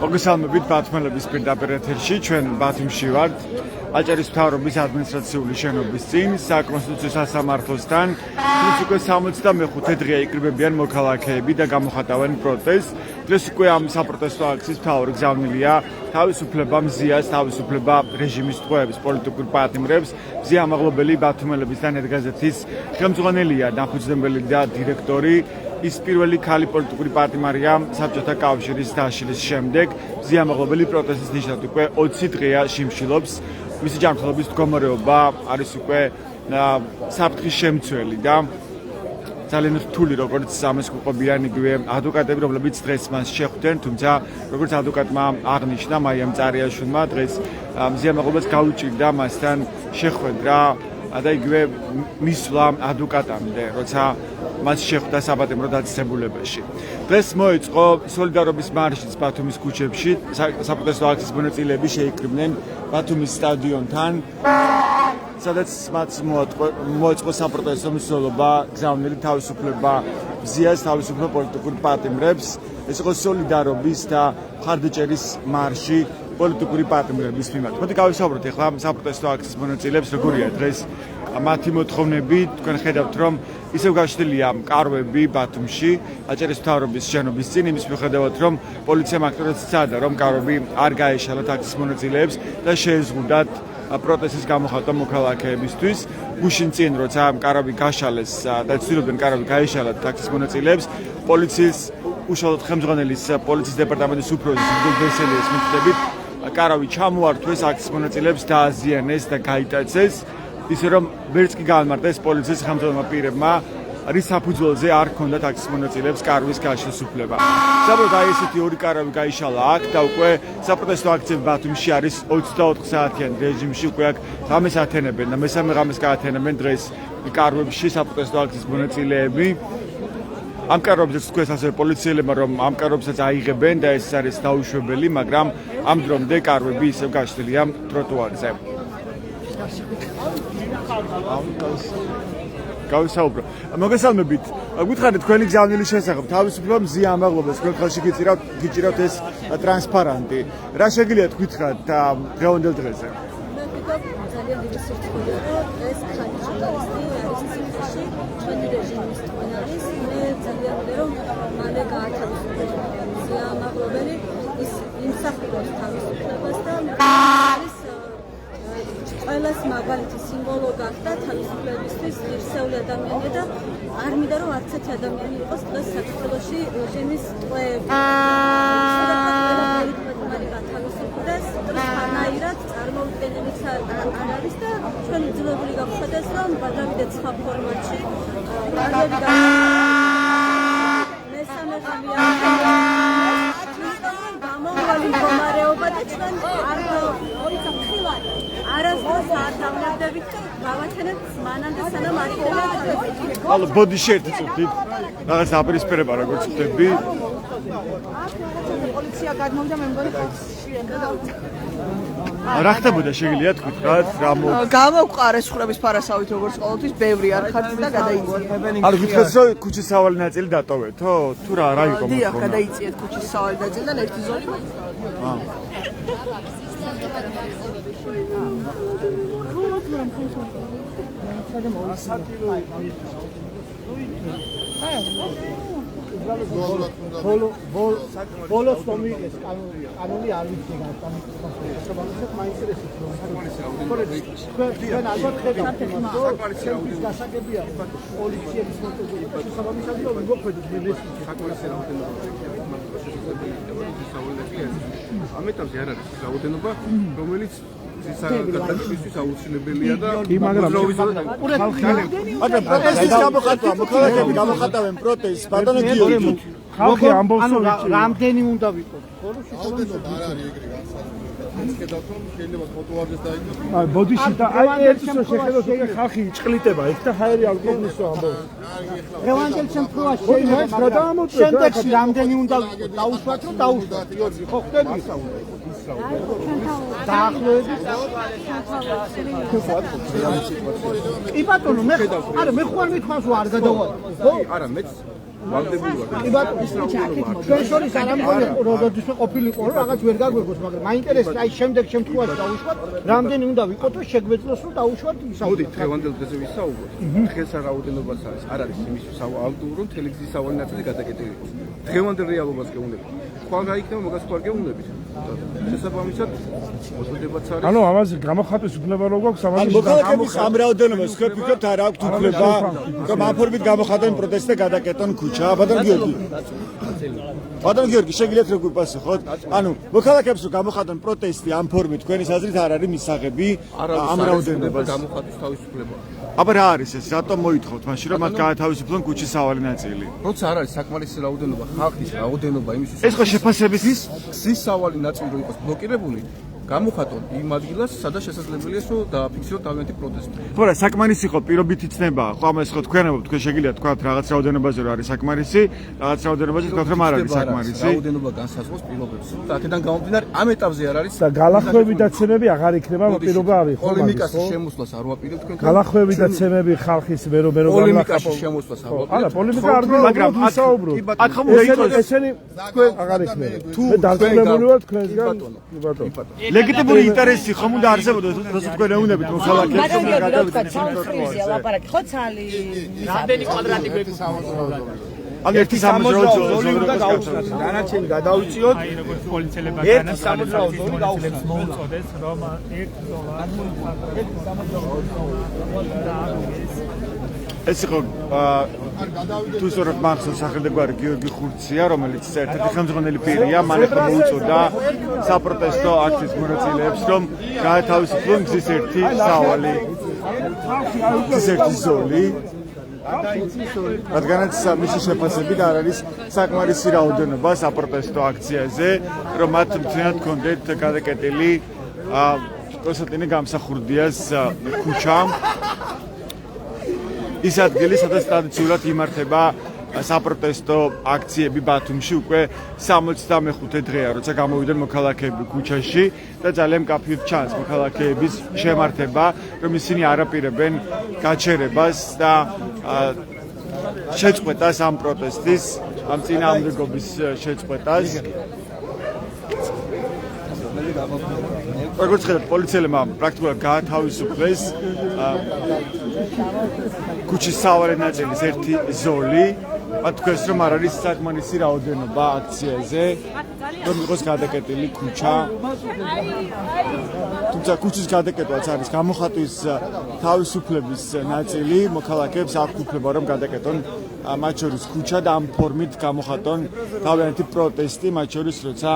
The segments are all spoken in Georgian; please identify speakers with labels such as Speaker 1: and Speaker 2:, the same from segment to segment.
Speaker 1: მოგესალმებით ბათუმელების პირდაპირ ეთერში, ჩვენ ბათუმში ვართ, აჭარის მთავრობის ადმინისტრაციული შენობის წინ, საკონსტიტუციო სასამართლოსთან, თუმცა უკვე 65 დღეა იკრიბებიან მოქალაქეები და გამოხატავენ პროტესტს. დღეს უკვე ამ საპროტესტო აქციის მთავარი გზავნილია თავისუფლება მზიას, თავისუფლება რეჟიმის ტყვეების პოლიტიკურ პატიმრებს. მზია ამაღლობელი ბათუმელების და ნეტგაზეთის ხელმძღვანელია, დამფუძნებელი და დირექტორი. ის პირველი ქალი პოლიტიკური პატიმარია საბჭოთა კავშირის დაშლის შემდეგ. მზია ამაღლობელი პროტესტის ნიშნად უკვე 20 დღეა შიმშილობს. მისი ჯანმრთელობის მდგომარეობა არის უკვე საფრთხის შემცველი და ძალიან რთული, როგორც ამას გვიყვებიან იგივე ადვოკატები, რომლებიც დღეს მას შეხვდნენ, თუმცა როგორც ადვოკატმა აღნიშნა მაიამ წარიაშვილმა, დღეს მზია ამაღლობელს გაუჭირდა მასთან შეხვედრა და იგივე მისვლა ადვოკატამდე, როცა მას შეხვდა საპატიმრო დაწესებულებაში. დღეს მოეწყო სოლიდარობის მარშიც ბათუმის ქუჩებში, საპროტესტო აქციის მონაწილეები შეიკრიბნენ ბათუმის სტადიონთან, სადაც მათ მოეწყო საპროტესტო მსვლელობა, გზავნილი თავისუფლება მზიას, თავისუფლება პოლიტიკურ პატიმრებს. ეს იყო სოლიდარობის და მხარდაჭერის მარში პოლიტიკური პატიმრების მიმართ. მოდი გავისაუბროთ ახლა საპროტესტო აქციის მონაწილეებს, როგორია დღეს მათი მოთხოვნები. თქვენ ხედავთ, რომ ისევ გაშლილია მკარვები ბათუმში, აჭარის მთავრობის შენობის წინ, იმის მიუხედავად, რომ პოლიციამ აქტიურად სცადა, რომ მკარვები არ გაეშალათ აქციის მონაწილეებს და შეეზღუდათ პროტესტის გამოხატვა მოქალაქეებისთვის. გუშინ წინ, როცა მკარვები გაშალეს და ცდილობდნენ მკარვები გაეშალათ აქციის მონაწილეებს, პოლიციის უშუალოდ ხელმძღვანელის პოლიციის დეპარტამენტის უფროსის იგორ ვესელიას მითითებით, მკარვი ჩამოართვეს აქციის მონაწილეებს, დააზიანეს და გაიტაცეს. ისე რომ ვერც კი გაამართეს პოლიციის ხელმძღვანელმა პირებმა, რის საფუძველზე არ ჰქონდათ აქციის მონაწილეებს კარვის გაშლის უფლება. საბოლოოდ აი ესეთი ორი კარვი გაიშალა აქ და უკვე საპროტესტო აქციები ბათუმში არის 24 საათიან რეჟიმში, უკვე აქ ღამეს ათენებენ და მესამე ღამეს გაათენებენ დღეს კარვებში საპროტესტო აქციის მონაწილეები. ამ კარვებზეც თქვენს ასევე პოლიციელებმა, რომ ამ კარვებსაც აიღებენ და ეს არის დაუშვებელი, მაგრამ ამ დრომდე კარვები ისევ გაშლილია ტროტუარზე. გავისაუბრო. მოგესალმებით. გითხარით თქვენი გზავნილი შესახებ, თავისუფლება მზია ამაღლობელს, თქვენ ხელში გიჭირავთ ეს ტრანსპარანტი. რა შეგიძლიათ გითხრათ დღევანდელ დღეზე?
Speaker 2: ძალიან დიდი სირთულეა, რომ ეს ხალი ჟურნალისტი არის ციხეში, ჩვენი რეჟიმის თქვენ არის, მე ძალიან ვიდე რომ მალე გაათავისუფლოს მზია ამაღლობელი, ის იმსახურებს თავისუფლებას და არის ყველას მაგალითი სიმბოლო გახდა თავისუფლებისთვის ღირსეული ადამიანია და არ მინდა რომ არც ერთი ადამიანი იყოს დღეს საქართველოში რეჟიმის ტყვეები. გათავისუფლდეს, თანაირად წარმოუდგენელიც არ არის და ჩვენ ვძლებული გავხდეს, რომ გადავიდეთ სხვა ფორმატში. მესამე ღამეა გამომავალი მდგომარეობა და ჩვენ არასდროს არ დავნებდებით და გავაჩენებთ მანამდე სანამ არ იქნება.
Speaker 1: ალო ბოდი შეერთეთ, რაღაც აპირისპირება როგორც ხდები.
Speaker 2: პოლიცია გადმოვიდა მე მგონი ხალხში
Speaker 1: რა ხდებოდა შეგიძლიათ თქვით რა
Speaker 3: გამოვყარეს ხრების ფარასავით როგორც ყოველთვის ბევრი არ ხართ და გადაიწიეთ.
Speaker 1: არ გითხეთ რომ ქუჩის სავალი ნაწილი დატოვეთო? თუ რა იყო მოხდა?
Speaker 3: დიახ, გადაიწიეთ ქუჩის სავალი ნაწილიდან ერთი ზოლი.
Speaker 4: ბოლოს თომი ეს კანონი არ ვიცი რა საკმარისად მაინტერესებს რომ თქვენ ალბათ ხედავთ საკმარისად გასაგებია პოლიციების მონტაჟი შესაბამისად რომ მოქმედებს მესიჯი
Speaker 5: საკმარისი რაოდენობა ამ ეტაპზე არ არის რაოდენობა რომელიც გადაგებისთვის აუცილებელია და
Speaker 1: მაგრამ პროტესტის გამოხატვა მოქალაქეები გამოხატავენ პროტესტს ბატონო გიორგი
Speaker 4: ხალხი ამბობს რომ რამდენი უნდა ვიყოს
Speaker 5: შეიძლება ტროტუარზეც დაიგოს.
Speaker 6: ბოდიში და აი ერთის რო შეხედოთ ეგ ხალხი ჭყლიტება იქ და ჰაერი არ გქონდეს რომ ამბობს.
Speaker 4: რევანჯელ შემთხვევაში შეიძლება შემდეგში რამდენი უნდა დაუშვათ რომ დაუშვათ გიორგი ხო ხდები კი ბატონო მე არა მე ხوار მithvas რომ არ გადავალ ხო
Speaker 5: არა მეც ვალდებული ვარ.
Speaker 4: კი ბატონო ჩვენ შორის არ ამბობ როდესაც ყოფილიყო რომ რაღაც ვერ გაგვეგოს მაგრამ მაინტერესებს აი შემდეგ შემთხვევაში დაუშვათ რამდენი უნდა ვიყოთ რომ შეგვეძლოს რომ დაუშვათ ისაუბროთ.
Speaker 5: მოდი დღევანდელ დღეზე ვისაუბროთ. დღეს რა რაოდენობას არის? არ არის იმისთვის ავტომობილ რომ ტელევიზიის სავალი ნაწილი გადაკეტილი იყოს. დღევანდელ რეალობას გეუბნებით. ხვალ გაიქნება მაგას ხვალ გეუბნებით. შესაბამისად მოსულებაც არის.
Speaker 6: ანუ ამაზე გამოხატვის უფლება რო გვაქვს ამაზე
Speaker 1: მოქალაქეების ამ რაოდენობას თქვენ ფიქრობთ არ აქვთ უფლება რომ ამ ფორმით გამოხატონ პროტესტი და გადაკეტონ ქუჩა ბატონო გიორგი ბატონო გიორგი შეგიძლიათ როგორ გიპასუხოთ ანუ მოქალაქეებს რომ გამოხატონ პროტესტი ამ ფორმით თქვენის აზრით არ არის მისაღები ამ რაოდენობას
Speaker 5: გამოხატვის თავისუფლება
Speaker 1: აბა რა არის ეს რატომ მოითხოვთ მაშინ რომ მათ გაათავისუფლონ ქუჩის სავალი ნაწილი
Speaker 5: როცა არ არის საკმარისი რაოდენობა ხალხის რაოდენობა იმისთვის
Speaker 1: ეს ხო შეფასების
Speaker 5: გზის სავალი ნაწილი რო იყოს ბლოკირებული გამოხატონ იმ ადგილას, სადაც შესაძლებელია რომ დააფიქსიროთ თავიანთი პროტესტი.
Speaker 1: ხო რა, საკმარისი ხო პირობითი ცნება, ხო ამას ხო თქვენებობთ, თქვენ შეგიძლიათ თქვათ რაღაც რაოდენობაზე რომ არის საკმარისი, რაღაც რაოდენობაზე თქვათ რომ არ არის საკმარისი.
Speaker 5: რაოდენობა განსაზღვროს პირობებს. და აქედან გამომდინარე, ამ ეტაპზე არ არის
Speaker 6: და გალახვები და ცემები აღარ იქნება, პირობა არის ხო?
Speaker 5: პოლემიკას შემოსვლას არ ვაპირებთ თქვენ.
Speaker 6: გალახვები და ცემები ხალხის მერო
Speaker 5: პოლემიკაში შემოსვლას არ ვაპირებთ.
Speaker 6: არა, პოლემიკა არ გვაქვს, მაგრამ ვისაუბროთ.
Speaker 1: აქ ხომ უნდა იყოს
Speaker 6: ესენი თქვენ აღარ იქნება. თუ დარწმუნებული ვართ თქვენგან, ბატონო.
Speaker 1: ლეგიტიმური ინტერესი ხომ უნდა არსებობდეს, როცა თქვენ ეუბნებით მოქალაქეებს რომ გადავიდეთ
Speaker 7: ლაპარაკი ხო ცალი
Speaker 8: რამდენი კვადრატი გვექს სამოძრაოდ
Speaker 1: ან ერთი სამოძრაო ზოლი
Speaker 3: უნდა გაუხსნათ დანარჩენი გადავიწიოთ
Speaker 8: აი როგორც პოლიციელებმა
Speaker 3: ერთი სამოძრაო ზოლი გაუხსნათ
Speaker 8: მოუწოდეს რომ
Speaker 1: ეს იყო თუ სწორად მახსოვს სახელმწიფო გიორგი ხურცია რომელიც ერთ-ერთი ხელმძღვანელი პირია მან ახლა მოუწოდა საპროტესტო აქციის მონაწილეებს რომ გაათავისუფლონ გზის ერთი სავალი გზის ერთი ზოლი რადგანაც მისი შეფასებით არ არის საკმარისი რაოდენობა საპროტესტო აქციაზე რომ მათ მთლიანად ჰქონდეთ გადაკეტილი კონსტანტინე გამსახურდიას ქუჩა ის ადგილი, სადაც ტრადიციულად იმართება საპროტესტო აქციები ბათუმში უკვე 65 დღეა, როცა გამოვიდნენ მოქალაქეები ქუჩაში და ძალიან მკაფიოდ ჩანს მოქალაქეების შემართება, რომ ისინი არ აპირებენ გაჩერებას და შეწყვეტას ამ პროტესტის, ამ წინააღმდეგობის შეწყვეტას. როგორც ხედავთ, პოლიციელებმა პრაქტიკულად გაათავისუფლეს ქუჩის სავალი ნაწილის ერთი ზოლი. მათ თქვენს რომ არ არის საკმარისი რაოდენობა აქციაზე, რომ იყოს გადაკეტილი ქუჩა. თუმცა ქუჩის გადაკეტვაც არის გამოხატვის თავისუფლების ნაწილი, მოქალაქეებს აქვს უფლება რომ გადაკეტონ მათ შორის ქუჩა და ამ ფორმით გამოხატონ თავიანთი პროტესტი, მათ შორის როცა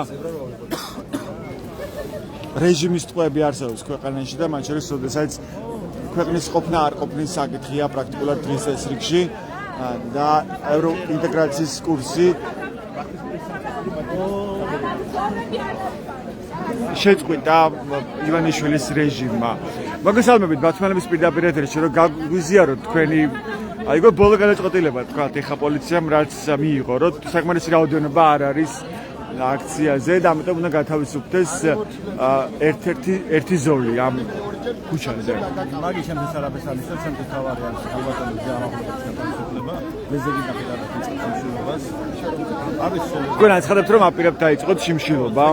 Speaker 1: რეჟიმის ტყვეები არსებობს ქვეყანაში და მათ შორის როდესაც ქვეყნის ყოფნა არ ყოფნის საკითხია პრაქტიკულად დღის წესრიგში და ევროინტეგრაციის კურსი შეწყვიტა ივანიშვილის რეჟიმმა. მოგესალმებით ბათუმელის პირდაპირ ეთერში რომ გაგვიზიაროთ თქვენი აიგო ბოლო გადაწყვეტილება თქვა ეხა პოლიციამ რაც მიიღო რომ საკმარისი რაოდენობა არ არის აქციაზე და ამიტომ უნდა გათავისუფლდეს ერთი ზოლი ამ ქუჩაზე.
Speaker 6: მაგის შემდეგ არაფერს არ ნიშნავს, შემდეგ თავარი არის ალბათობის გამახვილების გათავისუფლება, მეზეგი ნახეთ შიმშილობას. არის
Speaker 1: თქვენ აცხადებთ რომ აპირებთ დაიწყოთ შიმშილობა?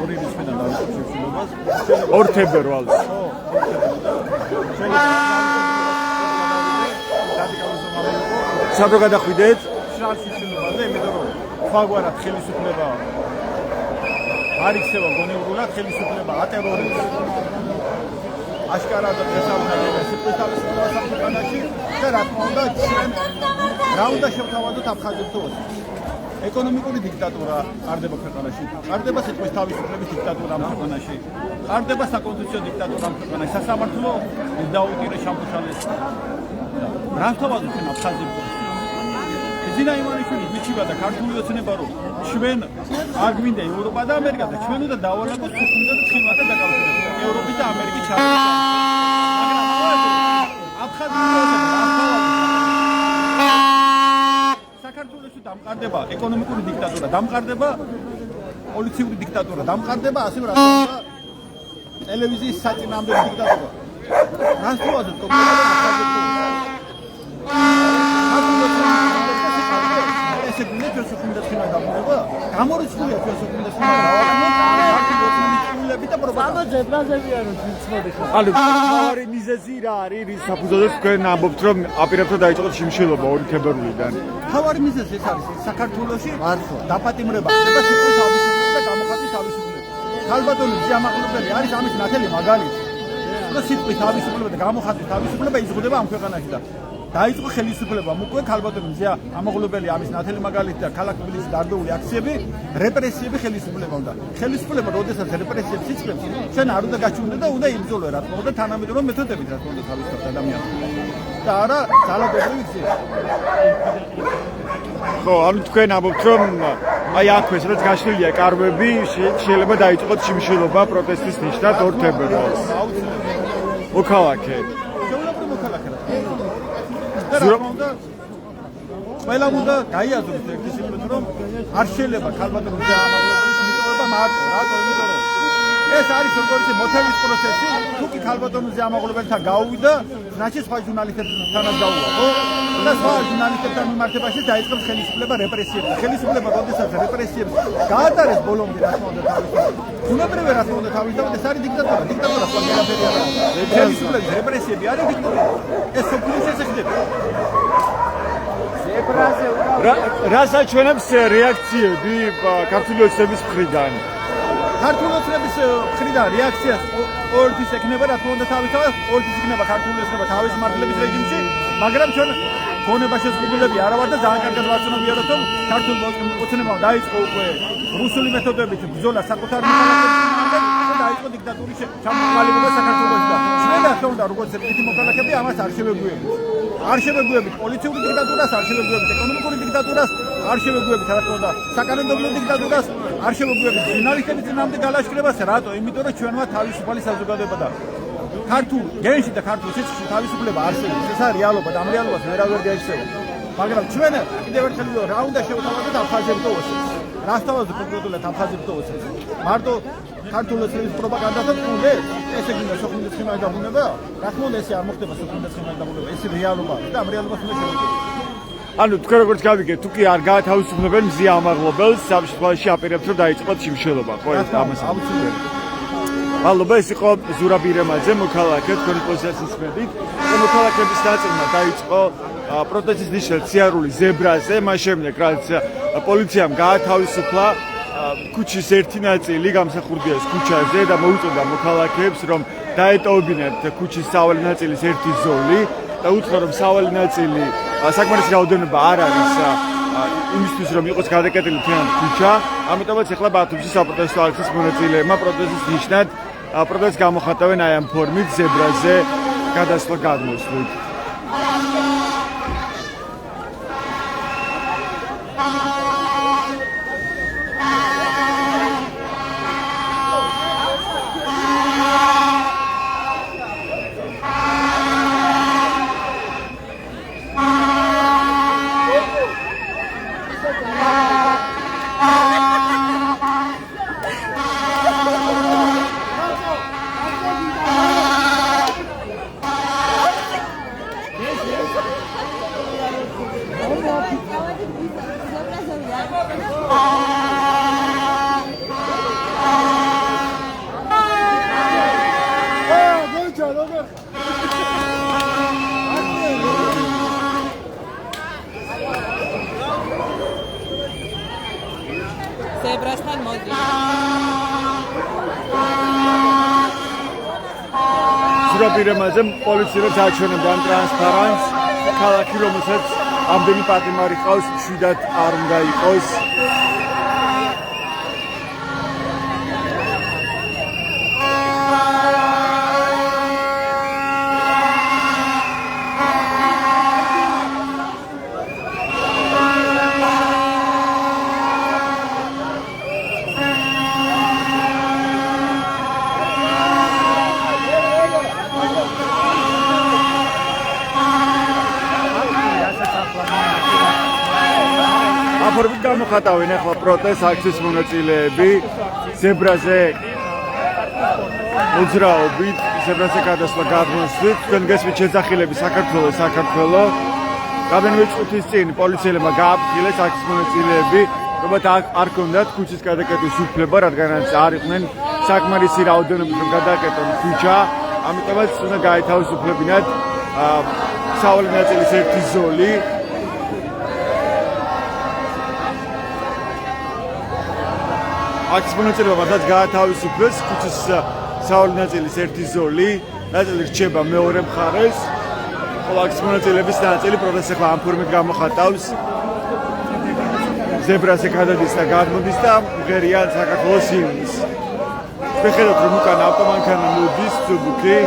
Speaker 6: ორი რიცხვიდან დაიწყოთ შიმშილობას.
Speaker 1: 2 თებერვალს. სადრო გადახვიდეთ?
Speaker 6: შიმშილობაზე, იმიტომ რომ ფაგვარად ხელისუფლებაა. არ იქცევა გონივრულად ხელისუფლება ატერორიზმს. აშკარად შესაძლებელი სიტუაცია საფრანგეთში და რა თქმა უნდა ჩვენ რა უნდა შევთავაზოთ აფხაზეთს. ეკონომიკური დიქტატურა ყარდება ქვეყანაში. ყარდება სიტყვის თავისუფლების დიქტატურა ამ ქვეყანაში. ყარდება საკონსტიტუციო დიქტატურა ამ ქვეყანაში. სასამართლო დაუპირე შემოშალეს. რას თავაზობთ ჩვენ აფხაზებს? ზინა იმანიშვილი მიჩიბა და ქართული ოცნება რომ ჩვენ არ გვინდა ევროპა და ამერიკა და ჩვენ უნდა დავალაგოთ თუნდაც ხილვათა დაკავშირება ევროპის და ამერიკის ჩართვა. საქართველოში დამყარდება ეკონომიკური დიქტატურა, დამყარდება პოლიციური დიქტატურა, დამყარდება ასევე რა თქმა უნდა ტელევიზიის საწინააღმდეგო დიქტატურა. რას თავაზობთ კონკრეტულად აფხაზეთში? ესე გინდა ჩვენ სოფლმდაც ხინა გამოვება გამორიცხულია ჩვენ სოფლმდაც ხინა და პრობლემა
Speaker 4: ზებრაზებია რომ ვიცნობი ხო
Speaker 1: ანუ თავარი მიზეზი რა არის რის საფუძველზე თქვენ ამბობთ რომ აპირებთ დაიწყოთ შიმშილობა 2 თებერვლიდან
Speaker 6: თავარი მიზეზი ეს არის საქართველოში დაპატიმრება ხდება სიტყვის თავისუფლება და გამოხატვის თავისუფლება ქალბატონი ზიამაღლებელი არის ამის ნათელი მაგალითი და სიტყვის თავისუფლება და გამოხატვის თავისუფლება იზღუდება ამ ქვეყანაში და დაიწყო ხელისუფლება უკვე ქალბატონი მზია ამაღლებელი ამის ნათელი მაგალითი და ქალაქ თბილისის დარბეული აქციები რეპრესიები ხელისუფლება უნდა ხელისუფლება როდესაც რეპრესიებს იწყებს ჩვენ არ უნდა გაჩვენდეს და უნდა იბრძოლოს რა თქმა უნდა თანამედროვე მეთოდებით რა თქმა უნდა თავისუფლად ადამიანს და არა ძალადობრივი გზით
Speaker 1: ხო ანუ თქვენ ამბობთ რომ აი აქვე სადაც გაშლილია კარვები შეიძლება დაიწყოთ შიმშილობა პროტესტის ნიშნად 2 თებერვალს მოქალაქე ყველა უნდა გაიაზროს ერთი სიმბოლო რომ არ შეიძლება ქალბატონის ამაღლების მიტოვება მარტო რატო იმიტომ რომ ეს არის როგორც მოთების პროცესი თუ კი ქალბატონის ამაღლებელთან გაუვიდა значит სხვა ჟურნალისტებთან გაუვა ხო და სხვა ჟურნალისტებთან მიმართებაში დაიწყებს ხელისუფლება რეპრესიებს ხელისუფლება როდესაც რეპრესიებს გაატარებს ბოლომდე რა თქმა უნდა უნებრივი რა თქმა უნდა თავისთავად ეს არის დიქტატურა დიქტატურა სხვა ყველაფერი არა ხელისუფლების რეპრესიები არის დიქტატურა ეს სოფლის ესექდება რას აჩვენებს რეაქციები ქართული ოცნების მხრიდან? ქართული ოცნების მხრიდან რეაქციას ყოველთვის ექნება რა თქმა უნდა თავისთავად ყოველთვის იქნება ქართული ოცნება თავის მართლების რეჟიმში, მაგრამ ჩვენ გონება შესაძლებლები არა ვარ და ძალიან კარგად ვაცნობიეროთ რომ ქართული ოცნებამ დაიწყო უკვე რუსული მეთოდებით ბრძოლა საკუთარ მოქალაქეებთან და დაიწყო დიქტატურის ჩამოყალიბება საქართველოში და ჩვენ რა თქმა უნდა როგორც ერთი მოქალაქეები ამას არ შევეგუებით. არ შევეგუებით პოლიციური დიქტატურას, არ შევეგუებით ეკონომიკური დიქტატურას, არ შევეგუებით რა თქმა უნდა საკანონმდებლო დიქტატურას, არ შევეგუებით ჟურნალისტების წინააღმდეგ გალაშქრებას, რატო? იმიტომ რომ ჩვენმა თავისუფალი საზოგადოება და ქართულ გენში და ქართულ სიცხეში თავისუფლება არსებობს. ეს არის რეალობა და ამ რეალობას ვერავინ ვერ გაიხსევა. მაგრამ ჩვენ კიდევ ერთხელ რა უნდა შევთავაზოთ აფხაზებთან ოცნებს. რას თავაზობთ კონკრეტულად აფხაზებთან ოცნებს? მარტო ქართული ოცნების პროპაგანდასაც უნდა ესე გინდა სოფლის ხიმაის დაბრუნება? რა თქმა უნდა ესე არ მოხდება სოფლის ხიმაის დაბრუნება. ეს რეალობაა და ამ რეალობას უნდა შევეძებოთ. ანუ თქვენ როგორც გავიგეთ, თუ კი არ გაათავისუფლებენ მზია ამაღლებელს, ამ შემთხვევაში აპირებთ რომ დაიწყოთ შიმშილობა, ხო ეს ამას აუცილებლად. მადლობა, ეს იყო ზურაბ ირემაძე, მოქალაქე თქვენი პოზიციას ისმენდით. მოქალაქეების ნაწილმა დაიწყო პროტესტის ნიშნად სიარული ზებრაზე, მას შემდეგ რაც პოლიციამ გაათავისუფლა ქუჩის ერთი ნაწილი გამსახურდია ქუჩაზე და მოუწოდა მოქალაქეებს რომ დაეტოვებინათ ქუჩის სავალი ნაწილის ერთი ზოლი და უთხრა რომ სავალი ნაწილი საკმარისი რაოდენობა არ არის იმისთვის რომ იყოს გადაკეტილი თემ ქუჩა ამიტომაც ახლა ბათუმში საპროტესტო აქციის მონაწილეებმა პროტესტის ნიშნად პროტესტს გამოხატავენ აი ამ ფორმით ზებრაზე გადასვლა გადმოსვლით
Speaker 3: ზებრასთან მოდი.
Speaker 1: ზურაბ ირემაძე პოლიციას აჩვენებდა ტრანსპარენტს ქალაქი რომელსაც ამდენი პატიმარი ყავს, შვიდად არ უნდა იყოს. აფორმით გამოხატავენ ახლა პროტესტ აქციის მონაწილეები ზებრაზე მოძრაობით, ზებრაზე გადასვლა გადმოსვლით, თქვენ გესმით შეძახილები საქართველო. რამდენიმე წუთის წინ პოლიციელებმა გააფრთხილეს აქციის მონაწილეები, რომლებთ არ ჰქონდათ ქუჩის გადაკეტვის უფლება, რადგანაც არ იყვნენ საკმარისი რაოდენობით რომ გადაკეტონ ქუჩა, ამიტომაც უნდა გაეთავისუფლებინათ სავალი ნაწილის ერთი ზოლი. აქციის მონაწილეებმა მათაც გაათავისუფლეს ქუჩის სავალი ნაწილის ერთი ზოლი, ნაწილი რჩება მეორე მხარეს, ხოლო აქციის მონაწილეების ნაწილი პროტესტს ახლა ამ ფორმით გამოხატავს. ზებრაზე გადადის და გადმოდის და მღერიან საქართველოს ჰიმნს. ვხედავთ რომ უკან ავტომანქანა მოდის ცუდუკი.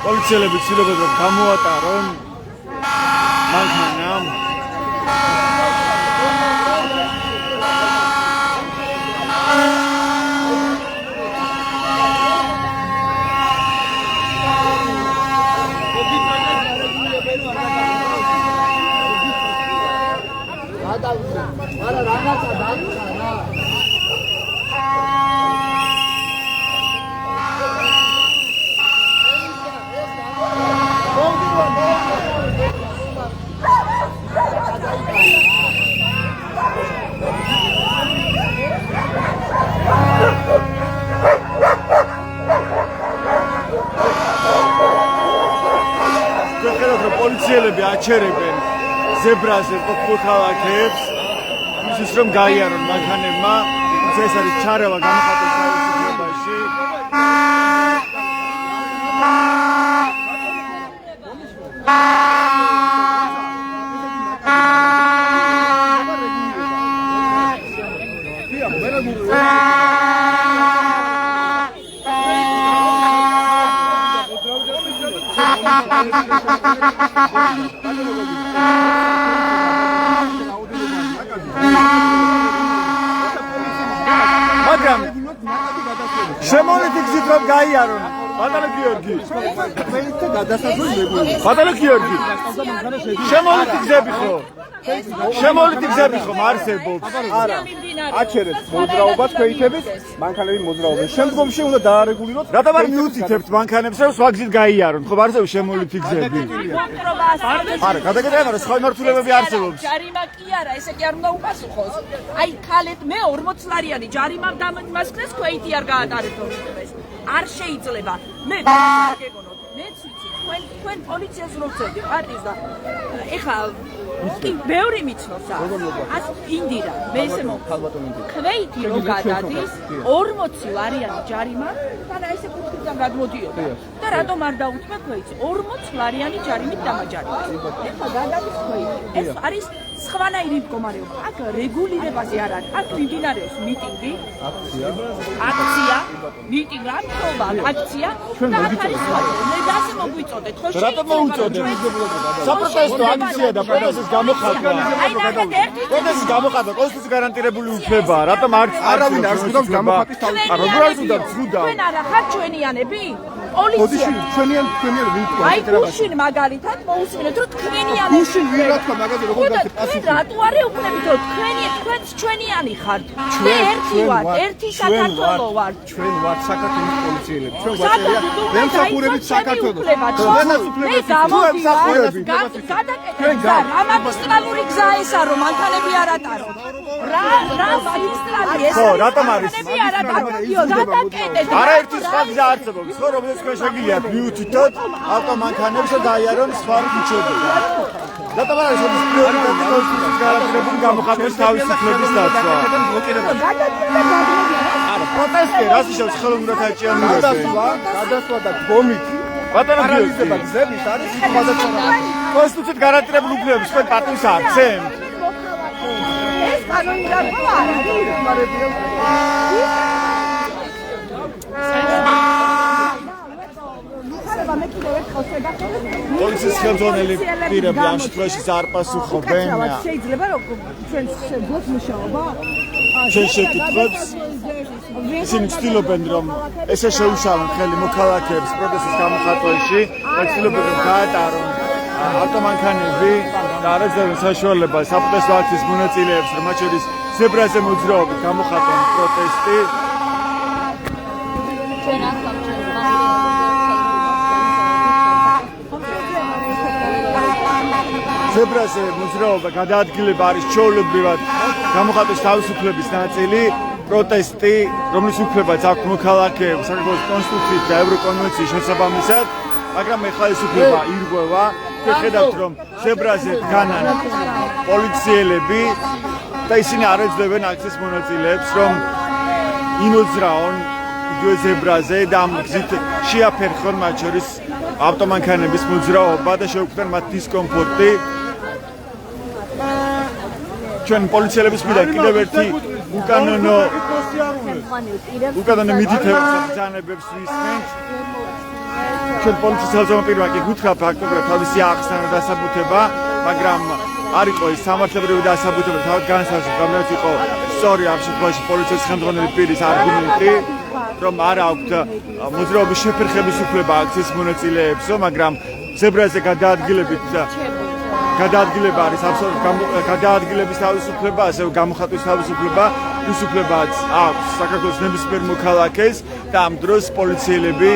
Speaker 1: პოლიციელები ცდილობენ რომ გამოატარონ მანქანა. პოლიციელები აჩერებენ ზებრაზე ყოფილ ქალაქებს, იმისთვის რომ გაიარონ მანქანებმა, ეს არის ჩარევა გამოხატვის თავისუფლებაში. მაგრამ შემოვლით გზით რომ გაიარონ ბატონო გიორგი. ბატონო გიორგი, შემოვლით გზები ხო? შემოვლით გზები ხომ არსებობს?
Speaker 5: არა. აჩერეთ მოძრაობას ქვეითებით, მანქანები მოძრაობენ. შემდგომში უნდა დაარეგულიროთ.
Speaker 1: რატომ არ მიუთითებთ მანქანებს რომ სხვა გზით გაიარონ? ხო არსებობს შემოვლით გზები? არა, გადაგეტყვი, მაგრამ სხვა მიმართულებები არსებობს.
Speaker 7: ჯარიმა კი არა, ესე კი არ უნდა უპასუხოს. აი ქალეთ მე 40 ლარიანი ჯარიმამ დამასკნეს ქვეითი არ გაატარეთ ორს. არ შეიძლება. მე არ გეგონოთ. მეც ვიცი, თქვენ პოლიციას რო ვწერდი, პარტიის და ეხლა კი ბევრი მიცნობს ას ინდირა მე ესე ქვეითი რო გადადის 40 ლარიანი ჯარიმა და ესე კუთხიდან გადმოდიოდა და რატომ არ დაუთმე ქვეითს 40 ლარიანი ჯარიმით დამაჯარებს. ეხლა გადადის ქვეითი. ეს არის სხვანაირი მდგომარეობა. აქ რეგულირებაზე არ არის. აქ მიმდინარეობს მიტინგი, აქცია, მიტინგი, აქცია და აქ არის სხვა. მე დასე მოგვიწოდეთ, ხო შეიძლება.
Speaker 1: რატომ მოუწოდეთ? საპროტესტო აქცია და პროტესტის გამოხატვა. პროტესტის გამოხატვა კონსტიტუციის გარანტირებული უფლებაა. რატომ არავინ არ ზრუნავს გამოხატვის თავისუფლებას? როგორ არ ზრუნავს? ზრუნავს.
Speaker 7: თქვენ არა ხართ ჩვენიანები? პოლიცია.
Speaker 5: ჩვენიანი ვინ თქვა?
Speaker 7: აი გუშინ მაგალითად მოусმინეთ რომ თქვენიანები.
Speaker 5: გუშინ ვინ რა თქვა მაგაზე როგორ გასწავლეთ?
Speaker 7: რატო არ ეუბნებით რომ თქვენც ჩვენიანი ხართ? მე ერთი ვარ, ერთი საქართველო ვარ.
Speaker 5: ჩვენ ვართ საქართველოს პოლიციელები. ჩვენ გვაწერია ვემსახურებით საქართველოს.
Speaker 7: მე გამოდივარ, გადაკეთე რა მაგისტრალური გზა ესა რომ მანქანები არ ატაროთ? რა მაგისტრალი ესა?
Speaker 1: ხო, რატომ არის?
Speaker 7: მანქანები არ ატაროთ. გადაკეტეთ.
Speaker 1: არაერთი სხვა გზა არსებობს, ხო, რომელსაც თქვენ შეგიძლიათ მიუთითოთ ავტომანქანებს და დაიარონ სხვა ქუჩები. რატომ არ არის ეს პრიორიტეტი კონსტიტუციის გარანტირებული გამოხატვის თავისუფლების დაცვა? არა, პროტესტი რას ნიშნავს ხელოვნურად აჭიანურებას?
Speaker 5: გადასვლა და გომით
Speaker 1: ბატონო
Speaker 5: არალიზება გზების არის სხვადასხვა.
Speaker 1: კონსტიტუციით გარანტირებული უფლებებს თქვენ პატივს აქცევთ?
Speaker 3: ეს კანონი რატო არ
Speaker 1: პოლიციის ხელმძღვანელი პირები ამ შემთხვევაში არ პასუხობენ.
Speaker 3: შეიძლება რომ ჩვენ შეძლოთ მუშაობა?
Speaker 1: ჩვენ შეკითხვებს ისინი ცდილობენ რომ ესე შეუშალონ ხელი მოქალაქეებს პროტესტის გამოხატვაში და ცდილობენ რომ გაატარონ ავტომანქანები და არ ეძებენ საშუალებას საპროტესტო აქციის მონაწილეებს რომ მათ შორის ზებრაზე მოძრაობით გამოხატონ პროტესტი.
Speaker 2: ჩვენ ახლა
Speaker 1: ზებრაზე მოძრაობა გადაადგილება არის ჩვეულებრივად გამოხატვის თავისუფლების ნაწილი. პროტესტი, რომლის უფლებაც აქვს მოქალაქეებს საქართველოს კონსტიტუციის და ევროკონვენციის შესაბამისად, მაგრამ ეხლა ეს უფლება ირღვევა. ხედავთ რომ ზებრაზე დგანან პოლიციელები და ისინი არ ეძლებენ აქციის მონაწილეებს რომ იმოძრაონ იგივე ზებრაზე და ამ გზით შეაფერხონ მათ შორის ავტომანქანების მოძრაობა და შეუქმნან მათ დისკომფორტი. ჩვენ პოლიციელების მხრიდან კიდევ ერთი უკანონო მითითებებს და ბრძანებებს ვისმენთ. ჩვენ პოლიციის ხელმძღვანელ პირმა კი გითხრა ფაქტობრივად თავისი ახსნა და დასაბუთება, მაგრამ არ იყო ეს სამართლებრივი დასაბუთება, თავად განსაზღვრა, რომელიც იყო სწორი ამ შემთხვევაში პოლიციის ხელმძღვანელი პირის არგუმენტი, რომ არ აქვთ მოძრაობის შეფერხების უფლება აქციის მონაწილეებსო, მაგრამ ზებრაზე გადაადგილება არის აბსოლუტურად გადაადგილების თავისუფლება, ასევე გამოხატვის თავისუფლება, ის უფლებაც აქვს საქართველოს ნებისმიერ მოქალაქეს და ამ დროს პოლიციელები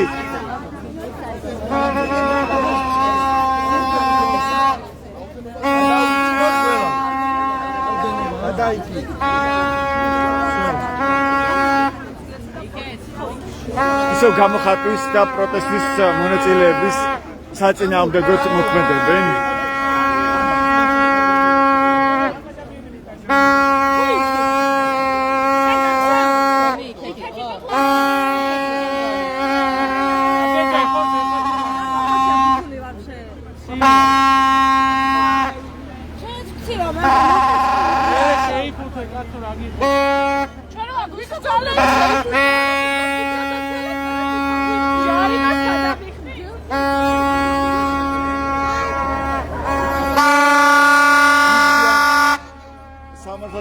Speaker 1: ისევ გამოხატვის და პროტესტის მონაწილეების საწინააღმდეგოდ მოქმედებენ.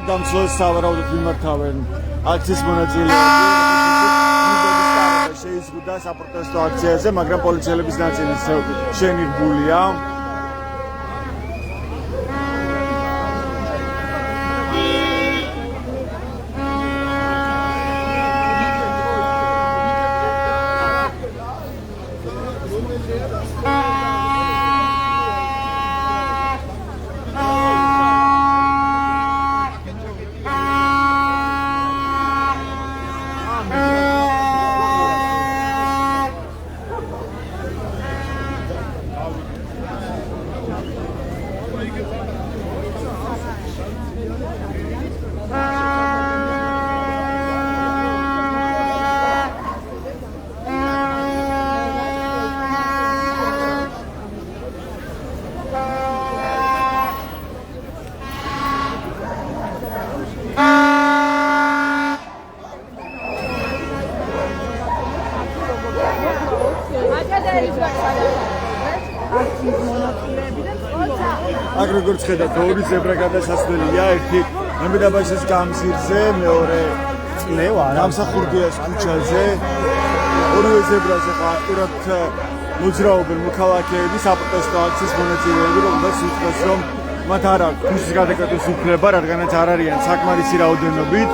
Speaker 1: დამცველს სავარაუდოდ მიმართავენ აქციის მონაწილეები. შეიზღუდა საპროტესტო აქციაზე, მაგრამ პოლიციელების ნაწილი შენიღბულია. აქ როგორც ხედავთ, ორი ზებრა გადასასვლელია, ერთი მემედაბაშის გამზირზე, მეორე გამსახურდიას ქუჩაზე. ორივე ზებრაზე აქტიურად მოძრაობენ მოქალაქეები, საპროტესტო აქციის მონაწილეები, რომელთაც უთხრეს, რომ მათ არ აქვს ქუჩის გადაკეტვის უფლება, რადგანაც არ არიან საკმარისი რაოდენობით.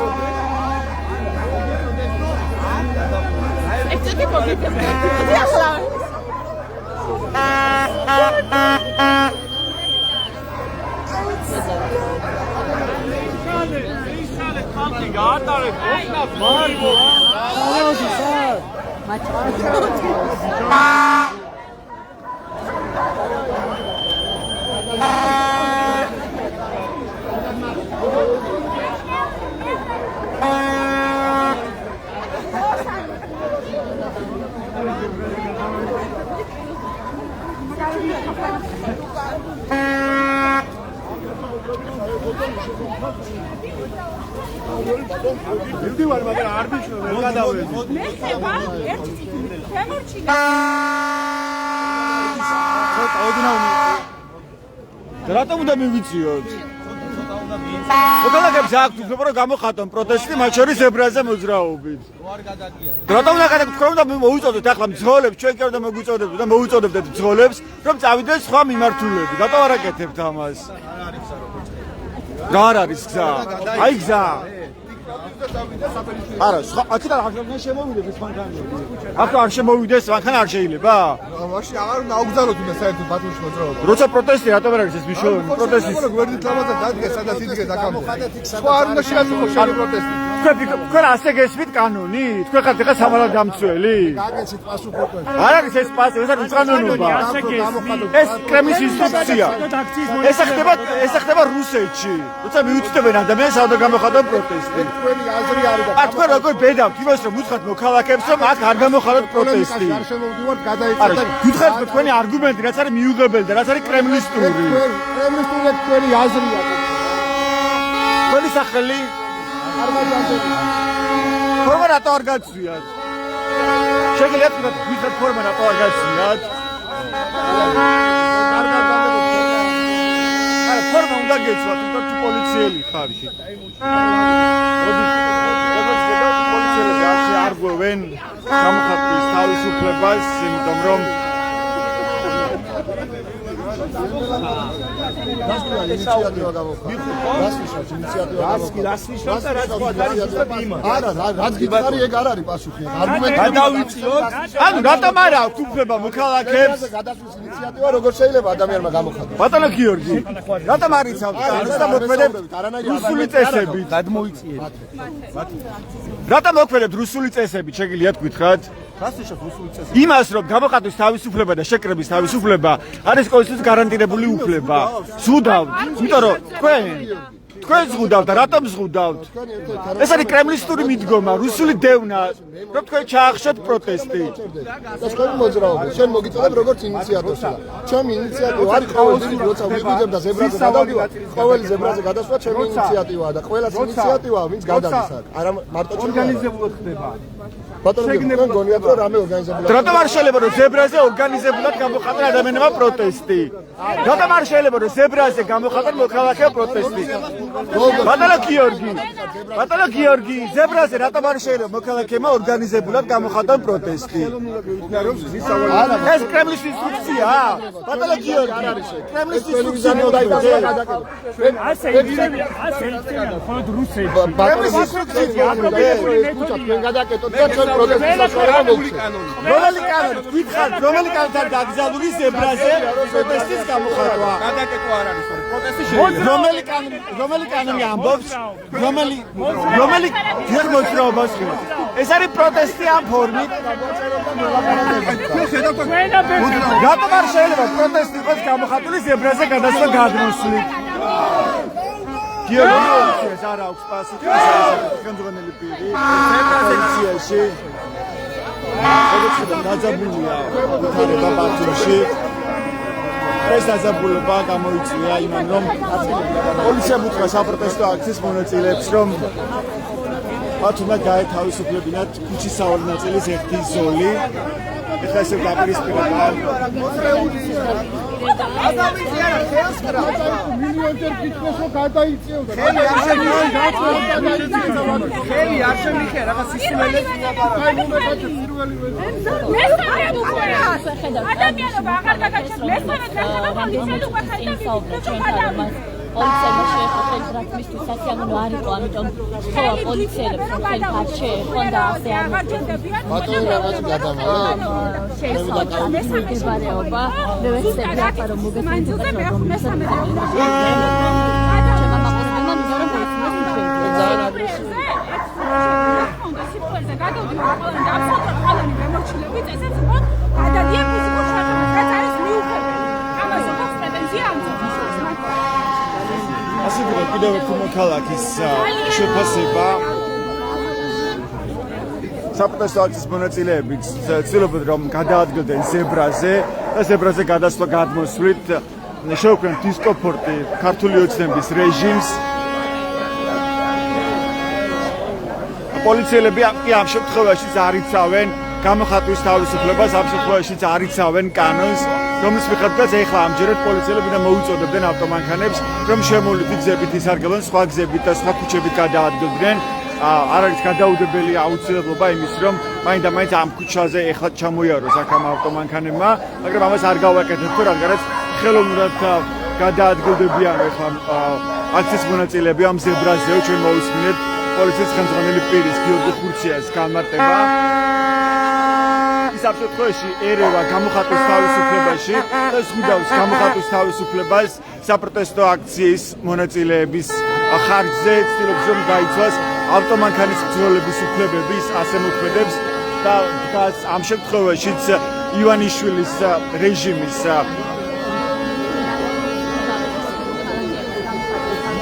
Speaker 1: მივდივარ, მაგრამ არ მიშნო, ვერ გადავედი.
Speaker 7: მე ხება ერთი წიგნი შემორჩი
Speaker 1: ცოტა ოდნავ რატომ უნდა მივიწიოთ? მოქალაქეებს აქვთ უფლება რომ გამოხატონ პროტესტი, მათ შორის ზებრაზე მოძრაობით. რატომ უნდა გადაგ თქვენ უნდა მოუწოდოთ ახლა მძღოლებს, ჩვენ კი არ უნდა მოგვიწოდებთ და მოუწოდებდეთ მძღოლებს, რომ წავიდნენ სხვა მიმართულებით. რატომ არ აკეთებთ ამას? რა არის გზა? აი გზა. არა, სხვა აქედან არ შემოვიდეს მანქანა. აქ არ შემოვიდეს მანქანა არ შეიძლება?
Speaker 5: მაშინ აღარ უნდა აუგზავნოთ უნდა საერთოდ ბათუმში მოძრაობა.
Speaker 1: როცა პროტესტი რატომ არ არის ეს მნიშვნელოვანი? პროტესტი
Speaker 5: გვერდით ლამაზად დადგეს, სადაც იდგეს აქამდე. სხვა არ უნდა შეასრულოს შენი პროტესტი.
Speaker 1: თქვენ ასე გესმით კანონი? თქვენ ხართ ახლა სამალად დამცველი?
Speaker 4: გაგეცით პასუხობენ.
Speaker 1: არ არის ეს პასი, ეს არის უწყანონობა. ეს კრემლის ინსტრუქცია. ეს ხდება რუსეთში. როცა მიუწვდებენ ადამიანს საერთოდ გამოხატონ პროტესტი.
Speaker 4: თქვენი აზრი არის და
Speaker 1: თქვენ როგორ ბედავთ იმას რომ უცხოთ მოქალაქეებს რომ აქ არ გამოხატოთ პროტესტი.
Speaker 4: არ შემოვდივართ გადაიწყოთ.
Speaker 1: გითხარით თქვენი არგუმენტი რაც არის მიუღებელი და რაც არის კრემლისტური.
Speaker 4: კრემლისტური თქვენი აზრია.
Speaker 1: თქვენი სახელი
Speaker 4: არ გაიგებთ.
Speaker 1: ფორმა რატო არ გაცვიათ? შეგიძლიათ გითხრათ ფორმა რატო არ გაცვიათ? არა ფორმა უნდა გეცვათ, იმიტომ თუ პოლიციელი ხარ. პოლიციელები არ შეარღვევენ გამოხატვის თავისუფლებას, იმიტომ რომ
Speaker 4: ინიციატივა გამოხატა. რასნიშნავს ინიციატივა გამოხატა?
Speaker 8: რასნიშნავს და რაც არის იმას.
Speaker 4: არა, რაც გითხარი ეგ არ არის პასუხი. არგუმენტი
Speaker 1: გადავიწიოთ. ანუ რატომ არ აქვს უფლება მოქალაქეებს
Speaker 4: გადასვლის ინიციატივა როგორ შეიძლება ადამიანმა გამოხატოს?
Speaker 1: ბატონო გიორგი, რატომ არ იცავთ კანონს და მოქმედებთ რუსული წესებით?
Speaker 6: გადმოიწიეთ.
Speaker 1: რატომ მოქმედებთ რუსული წესებით, შეგიძლიათ გითხრათ?
Speaker 6: რასნიშნავს რუსული წესი?
Speaker 1: იმას, რომ გამოხატვის თავისუფლება და შეკრების თავისუფლება არის კონსტიტუციით გარანტირებული უფლება. ზღუდავთ, იმიტომ რომ თქვენ ზღუდავთ და რატომ ზღუდავთ? ეს არის კრემლისტური მიდგომა, რუსული დევნა, რომ თქვენ ჩაახშოთ პროტესტი.
Speaker 4: და თქვენი მოძრაობა, შენ მოგიწოდებ როგორც ინიციატორს. ჩემი ინიციატივა არის ყოველთვის, როცა ვიგვიძებ და ზებრაზე გადავდივარ, ყოველი ზებრაზე გადასვლა ჩემი ინიციატივაა და ყველას ინიციატივაა, ვინც გადადის აქ. არა მარტო ჩემი.
Speaker 6: ორგანიზებულად ხდება.
Speaker 4: ბატონო, თქვენ გონიათ რომ რამე ორგანიზებულად.
Speaker 1: რატომ არ შეიძლება რომ ზებრაზე ორგანიზებულად გამოხატონ ადამიანებმა პროტესტი? რატომ არ შეიძლება რომ ზებრაზე გამოხატონ მოქალაქეებმა პროტესტი? ბატონო გიორგი, ზებრაზე რატომ არ შეიძლება მოქალაქეებმა ორგანიზებულად გამოხატონ პროტესტი? ეს კრემლის ინსტრუქციაა. ბატონო გიორგი, კრემლის ინსტრუქცია
Speaker 8: ასე იგივე ასე იქნება მხოლოდ რუსეთში.
Speaker 1: კრემლის ინსტრუქცია
Speaker 4: თქვენ გადაკეთოთ და ჩვენ პროტესტის საშუალება მოვხსნით.
Speaker 1: რომელი კანონი გითხარით, რომელი კანონთან დაკრძალული ზებრაზე პროტესტის გამოხატვა?
Speaker 5: გადაკეთვა არ არის, პროტესტი შეიძლება.
Speaker 1: რომელი კანონი ამბობს, რომელი მოძრაობას ხდება? ეს არის პროტესტი ამ ფორმით. რატომ არ შეიძლება პროტესტი იყოს გამოხატული ზებრაზე გადასვლა გადმოსვლით? გიორგი, ეს არ აქვს პასი, ხელმძღვანელი პირი. ზებრაზე როგორც დაძაბულია თარება ბათუმში. ეს დაძაბულობა გამოიწვია იმან, რომ პოლიციამ უთხრა საპროტესტო აქციის მონაწილეებს, რომ მათ უნდა გაეთავისუფლებინათ ქუჩის სავალი ნაწილის ერთი ზოლი. ეხლა ესე დაპირისპირება
Speaker 4: მილიონჯერ გითხრეს რომ გადაიწევდა.
Speaker 5: ხელი არ შემიხე რაღაც სისულელებს
Speaker 7: ადამიანობა აღარ გაგაჩნდა მესამე
Speaker 9: პოლიციამ შეეხო ხელს სასიამოვნო არ იყო, ამიტომ ხოა პოლიციელებს რომ ხელი არ შეეხონ და ასე არ მოხდა.
Speaker 4: ბატონო რაღაც გადამალა.
Speaker 9: შეეხო მესამე მე ვეცდები ახლა რომ მოგესმენთ რომ მესამე
Speaker 3: ძალიან აგრესიული.
Speaker 1: ასე ვიყო კიდევ ერთი მოქალაქის შეფასება. საპროტესტო აქციის მონაწილეები ცდილობენ რომ გადაადგილდნენ ზებრაზე და ზებრაზე გადასვლა გადმოსვლით შეუქმნან დისკომფორტი ქართული ოცნების რეჟიმს. პოლიციელები ამ შემთხვევაშიც არ იცავენ გამოხატვის თავისუფლებას, ამ შემთხვევაშიც არ იცავენ კანონს, რომლის მიხედვითაც ეხლა ამჯერად პოლიციელები უნდა მოუწოდებდნენ ავტომანქანებს, რომ შემოვლითი გზებით ისარგებლონ, სხვა გზებით და სხვა ქუჩებით გადაადგილდნენ. არ არის გადაუდებელი აუცილებლობა იმის, რომ მაინდა-მაინც ამ ქუჩაზე ეხლა ჩამოიაროს აქ ამ ავტომანქანებმა, მაგრამ ამას არ გავაკეთებთ, რადგანაც ხელოვნურად გადაადგილდებიან ეხლა აქციის მონაწილეები ამ ზებრაზეო, ჩვენ მოვისმინეთ პოლიციის ხელმძღვანელი პირის გიორგი ხურციას განმარტება. ის ამ შემთხვევაში ერევა გამოხატვის თავისუფლებაში და ზღუდავს გამოხატვის თავისუფლებას საპროტესტო აქციის მონაწილეების ხარჯზე, ცდილობს რომ გაიცვას ავტომანქანის ბრძოლების უფლებების ასე მოქმედებს და დგას ამ შემთხვევაშიც ივანიშვილის რეჟიმის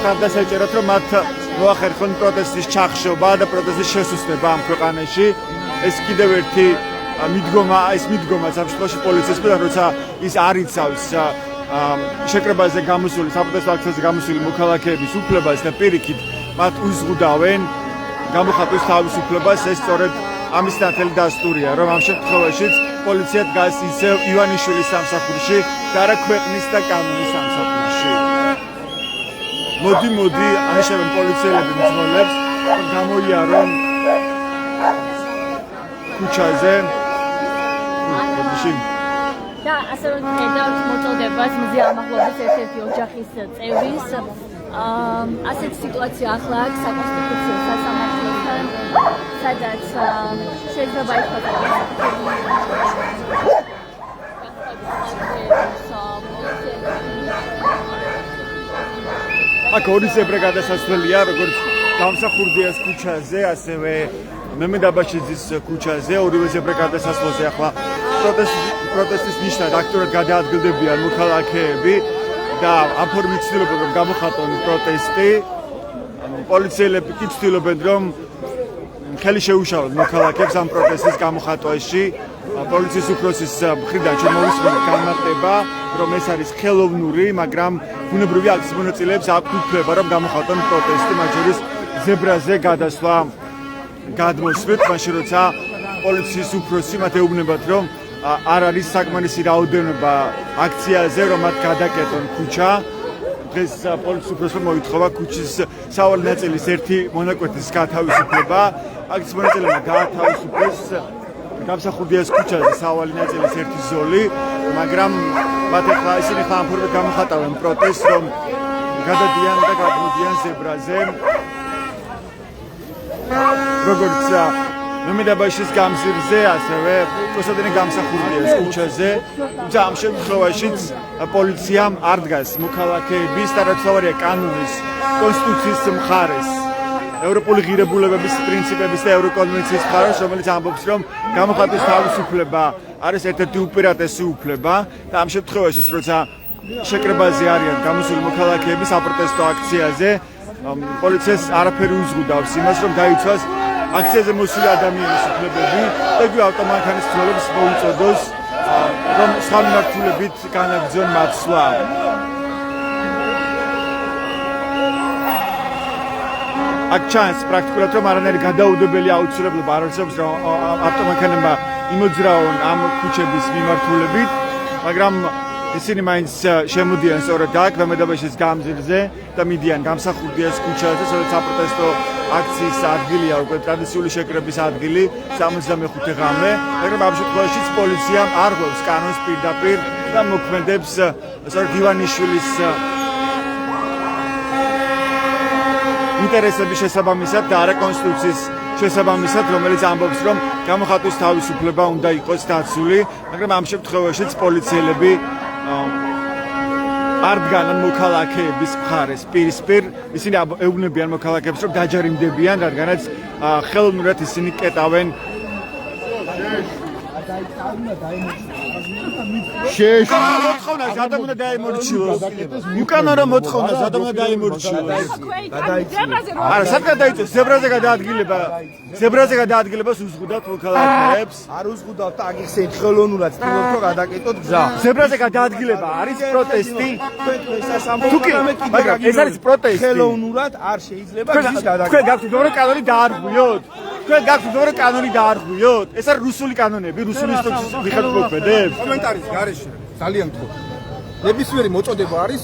Speaker 1: ხარდასაჭერად რომ მათ მოახერხონ პროტესტის ჩახშობა და პროტესტის შესუსტება ამ ქვეყანაში. ეს კიდევ ერთი მიდგომა სამშობლოში პოლიციის მხრიდან, როცა ის არ იცავს შეკრებაზე გამოსული, საპროტესტო აქციაზე გამოსული მოქალაქეების უფლებას და პირიქით მათ უზღუდავენ გამოხატვის თავისუფლებას. ეს სწორედ ამის ნათელი დასტურია, რომ ამ შემთხვევაშიც პოლიცია დგას ისევ ივანიშვილის სამსახურში და არა ქვეყნის და კანონის სამსახურში. მოდი ანიშნავენ პოლიციელები მძღოლებს, რომ გამოიარონ ქუჩაზე.
Speaker 9: და ასე რომ ხედავთ მოწოდებას მზე ამაღლობის ერთ-ერთი ოჯახის წევრის ასეთ სიტუაცია ახლა აქვს საკონსტიტუციო სასამართლოსთან, სადაც შეიძლება ითქვას
Speaker 1: აქ ორი ზებრა გადასასვლელია, როგორც გამსახურდიას ქუჩაზე, ასევე მემედაბაშიძის ქუჩაზე, ორივე ზებრა გადასასვლელზე ახლა პროტესტის ნიშნად აქტიურად გადაადგილდებიან მოქალაქეები და ამ ფორმით ცდილობენ რომ გამოხატონ პროტესტი. პოლიციელები კი ცდილობენ რომ ხელი შეუშალონ მოქალაქეებს ამ პროტესტის გამოხატვაში. პოლიციის უფროსის მხრიდან ჩვენ მოვისმინეთ განმარტება, რომ ეს არის ხელოვნური, მაგრამ ბუნებრივი აქციის მონაწილეებს აქვთ უფლება რომ გამოხატონ პროტესტი, მათ შორის ზებრაზე გადასვლა გადმოსვლით, მაშინ როცა პოლიციის უფროსი მათ ეუბნებათ, რომ არ არის საკმარისი რაოდენობა აქციაზე, რომ მათ გადაკეტონ ქუჩა. დღეს პოლიციის უფროსმა მოითხოვა ქუჩის სავალი ნაწილის ერთი მონაკვეთის გათავისუფლება. აქციის მონაწილეებმა გაათავისუფლეს გამსახურდიას ქუჩაზე სავალი ნაწილის ერთი ზოლი, მაგრამ მათ ისინი ამ ფორმით გამოხატავენ პროტესტს, რომ გადადიან და გადმოდიან ზებრაზე. როგორც მემედაბაშის გამზირზე, ასევე კოსტადინე გამსახურდიას ქუჩაზე. თუმცა ამ შემთხვევაშიც პოლიციამ არ დგას მოქალაქეების და რაც თავარია კანონის, კონსტიტუციის მხარეს, ევროპული ღირებულებების პრინციპების და ევროკონვენციის მხარეს, რომელიც ამბობს, რომ გამოხატვის თავისუფლება არის ერთ-ერთი უპირატესი უფლება და ამ შემთხვევაშიც, როცა შეკრებაზე არიან გამოსული მოქალაქეები საპროტესტო აქციაზე, პოლიციას არაფერი უზღუდავს იმას, რომ დაიცვას აქციაზე მოსული ადამიანის უფლებები და იგი ავტომანქანის მცველებს მოუწოდოს, რომ სხვა მიმართულებით განაგრძონ მაცვლა. აქ ჩანს პრაქტიკულად, რომ არანაირი გადაუდებელი აუცილებლობა არ არსებობს, რომ ავტომანქანებმა იმოძრაონ ამ ქუჩების მიმართულებით, მაგრამ ისინი მაინც შემოდიან სწორედ აქ მემედაბაშის გამზირზე და მიდიან გამსახურდიას ქუჩაზე, სადაც საპროტესტო აქციის ადგილია, უკვე ტრადიციული შეკრების ადგილი 65 ღამე, მაგრამ ამ შემთხვევაშიც პოლიციამ არ ღვევს კანონს პირდაპირ და მოქმედებს სწორედ ივანიშვილის ინტერესების შესაბამისად და არა კონსტიტუციის შესაბამისად, რომელიც ამბობს, რომ გამოხატვის თავისუფლება უნდა იყოს დაცული, მაგრამ ამ შემთხვევაშიც პოლიციელები არ დგანან მოქალაქეების მხარეს პირისპირ, ისინი ეუბნებიან მოქალაქეებს, რომ დაჯერიმდებიან, რადგანაც ხელოვნურად ისინი კეტავენ
Speaker 6: შეშ
Speaker 1: მოთხოვნა ზადამ უნდა დაიმორჩილოს. უკანა რომ მოთხოვნა ზადამ უნდა დაიმორჩილოს. არა, სად გადაიწევს ზებრაზე გადაადგილებას უზღუდავთ მოქალაქეებს.
Speaker 6: არ უზღუდავთ და აგიხსენით ხელოვნურად ვთქვით რომ გადაკეტოთ გზა.
Speaker 1: ზებრაზე გადაადგილება არის პროტესტი.
Speaker 6: თუკი
Speaker 1: მაგრამ ეს არის პროტესტი.
Speaker 6: ხელოვნურად არ შეიძლება გზის გადაკეტა.
Speaker 1: თქვენ გაქვთ რომ კანონი დაარღვიოთ. თქვენ გაქვთ რომ კანონი დაარღვიოთ. ეს არის რუსული კანონები, რუსული ინსტრუქციის მიხედვით მოქმედებს.
Speaker 5: კომენტარის გარეშე ძალიან გთხოვ. ნებისმიერი მოწოდება არის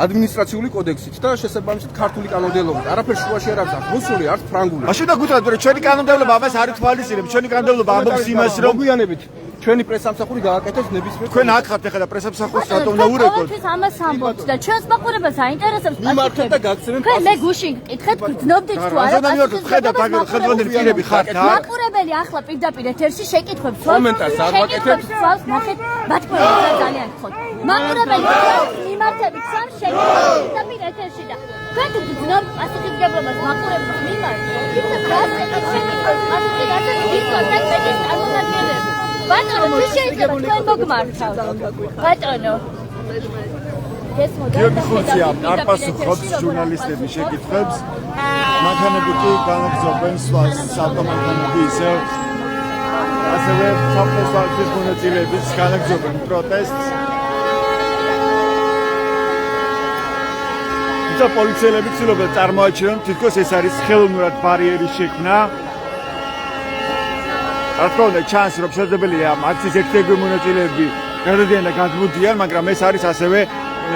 Speaker 5: ადმინისტრაციული კოდექსით და შესაბამისად ქართული კანონმდებლობით. არაფერ შუაში არ აქვს რუსული, არც ფრანგული.
Speaker 1: მაშინ და გუთხრათ რომ ჩვენი კანონმდებლობა ამას არ ითვალისწინებს. ჩვენი კანონმდებლობა ამბობს იმას რომ
Speaker 5: მოგვიანებით ჩვენი პრესამსახური გააკეთებს ნებისმიერ
Speaker 1: თქვენ აქ ხართ ახლა და პრესამსახურს რატომ უნდა ურეკოთ?
Speaker 9: ყოველთვის ამას ამბობთ და ჩვენს მაყურებელს აინტერესებს
Speaker 5: მიმართეთ და გაგცემენ
Speaker 9: თქვენ მე გუშინ გკითხეთ გრძნობდით თუ არა
Speaker 1: ხედავთ აგერ ხელმძღვანელი პირები ხართ აქ?
Speaker 9: მაყურებელი ახლა პირდაპირ ეთერში შეკითხვებს
Speaker 5: კომენტარს არ ვაკეთებ.
Speaker 9: ნახეთ ბატონო ძალიან გხოთ მაყურებელი მიმართებით სამ შეკითხვებს პირდაპირ ეთერში და თქვენ თუ გრძნობთ პასუხისმგებლობას მაყურებელს მიმართ იქნებ გასცემთ შეკითხვებს პასუხისმგებლობას ის კონტექსტის წარმომადგენლები ბატონო თუ შეიძლება თქვენ მოგმართავთ ბატონო
Speaker 1: გიორგი ხურცია არ პასუხობს ჟურნალისტების შეკითხვებს. მანქანები კი განაგზობენ ავტომანქანები ისევ ასევე საფრთხის მონაწილეების განაგზობენ პროტესტს. თუმცა პოლიციელები ცდილობენ წარმოაჩინონ თითქოს ეს არის ხელოვნურად ბარიერის შექმნა. რა თქმა უნდა ჩანს რომ შესაძლებელია აქციის ერთ-ერთი მონაწილეები გადადიან და გადმოდიან, მაგრამ ეს არის ასევე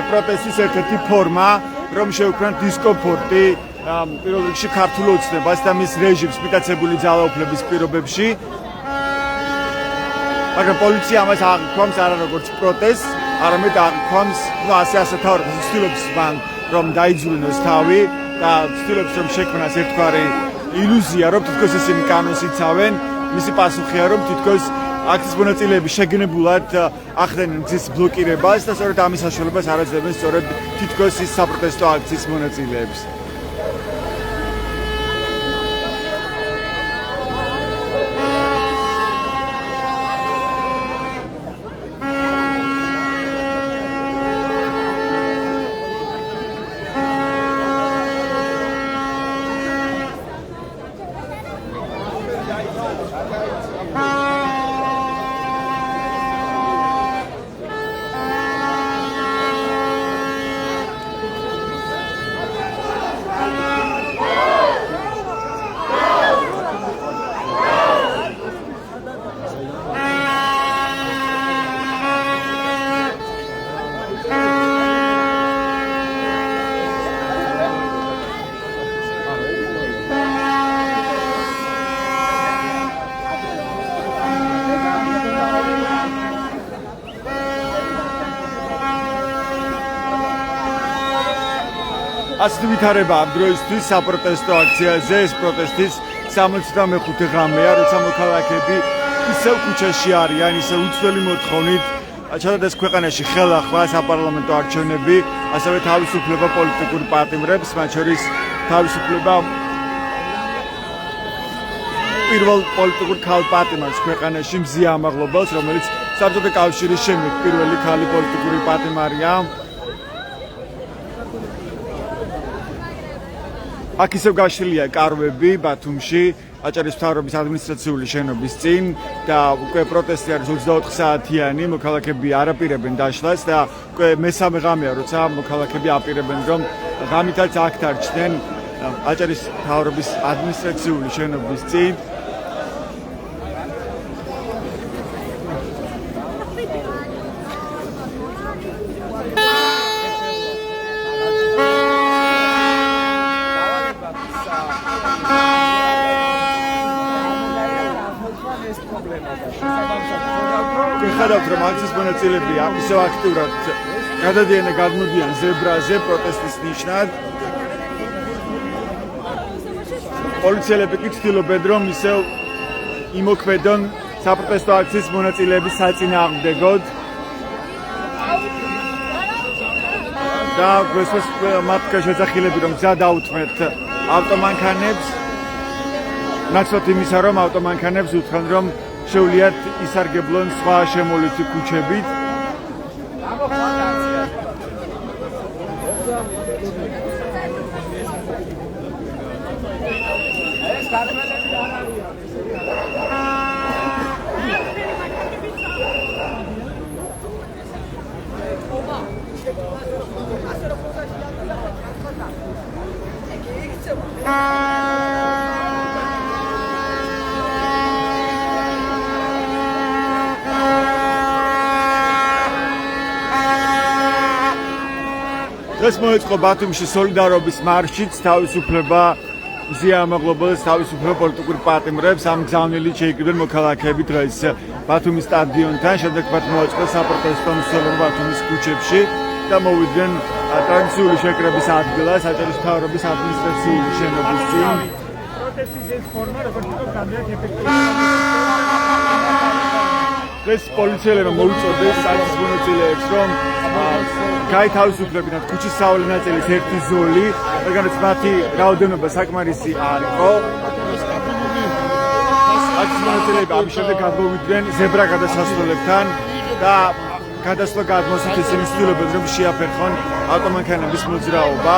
Speaker 1: პროტესტის ერთ-ერთი ფორმა, რომ შეუქმნან დისკომფორტი პირველ რიგში ქართულ ოცნებას და მის რეჟიმს მიტაცებული ძალაუფლების პირობებში. მაგრამ პოლიცია ამას აღიქვამს არა როგორც პროტესტს, არამედ აღიქვამს, ასე თავრობას ცდილობს მან რომ დაიძულინოს თავი და ცდილობს რომ შექმნას ერთგვარი ილუზია, რომ თითქოს ისინი კანონს იცავენ. მისი პასუხია რომ თითქოს აქციის მონაწილეები შეგნებულად ახდენენ გზის ბლოკირებას და სწორედ ამის საშუალებას არ აძლევენ სწორედ თითქოს ის საპროტესტო აქციის მონაწილეებს. ასეთი ვითარება ამ დროისთვის საპროტესტო აქციაზე, ეს პროტესტის 65 ღამეა, როცა მოქალაქეები ისევ ქუჩაში არიან, ისევ უცვლელი მოთხოვნით ჩადდეს ქვეყანაში ხელახლა საპარლამენტო არჩევნები, ასევე თავისუფლება პოლიტიკურ პარტიებს, მათ შორის თავისუფლება პირველ პოლიტიკურ ქალ პარტიას ქვეყანაში მზია ამაღლობელს, რომელიც საბჭოთა კავშირის შემდეგ პირველი ქალი პოლიტიკური პარტია. აქ ისევ გაშლილია კარვები ბათუმში, აჭარის მთავრობის ადმინისტრაციული შენობის წინ და უკვე პროტესტი არის 24 საათიანი, მოქალაქეები არ აპირებენ დაშლას და უკვე მესამე ღამეა, როცა მოქალაქეები აპირებენ, რომ ღამითაც აქ დარჩნენ აჭარის მთავრობის ადმინისტრაციული შენობის წინ. ხედავთ რომ აქციის მონაწილეები ისევ აქტიურად გადადიან და გადმოდიან ზებრაზე პროტესტის ნიშნად. პოლიციელები კი ცდილობენ რომ ისევ იმოქმედონ საპროტესტო აქციის მონაწილეების საწინააღმდეგოდ. და გვესმის მათ შეძახილები რომ გზა დაუთმეთ ავტომანქანებს ნაცვლად იმისა რომ ავტომანქანებს უთხრან რომ შეუძლიათ ისარგებლონ სხვა შემოვლითი ქუჩებით ეს მოეწყო ბათუმში სოლიდარობის მარშიც თავისუფლება მზიამაღლობელს თავისუფლება პოლიტიკურ პატიმრებს ამ გზავნილით შეიკრიბნენ მოქალაქეები დღეს ბათუმის სტადიონთან შემდეგ მათ მოეწყო საპროტესტო მსვლელობა ბათუმის ქუჩებში და მოვიდნენ ტრადიციული შეკრების ადგილას საჯარო მთავრობის ადმინისტრაციული შენობის წინ პროტესტის ეს ფორმა როგორც გამდიათ ეს პოლიციელებმა მოუწოდეს საწმუნოწილეებს რომ გაითავისუფლებინათ ქუჩის სავალი ნაწილის ერთი ზოლი, რადგანაც მათი რაოდენობა საკმარისი არ იყო. საწმუნოწილეები ამის შემდეგ გადმოვიდნენ ზებრა გადასასვლელებთან და გადასვლა გადმოსით ისინი ცდილობენ რომ შეაფერხონ ავტომანქანების მოძრაობა.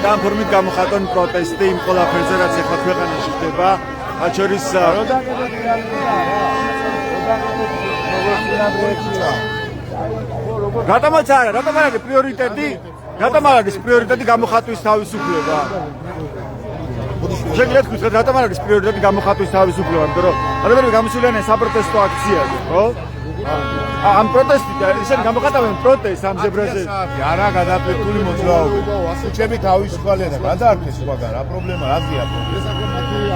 Speaker 1: და ამ ფორმით გამოხატონ პროტესტი იმ ყველაფერზე, რაც ახლა ქვეყანაში ხდება, მათ შორის რატომაც არა, რატომ არ არის პრიორიტეტი? რატომ არ არის პრიორიტეტი გამოხატვის თავისუფლება? შეგიძლიათ გითხრათ, რატომ არ არის პრიორიტეტი გამოხატვის თავისუფლება? იმიტომ რომ ადამიანები გამოსულიანენ საპროტესტო აქციაზე, ხო? ამ პროტესტით ისინი გამოხატავენ პროტესტს ამ ზებრაზე.
Speaker 6: არა გადაფეთული მოძრაობა. ქუჩები თავისუფალია და გადაარჩეს სხვაგან. რა პრობლემა, რაზეა პრობლემა?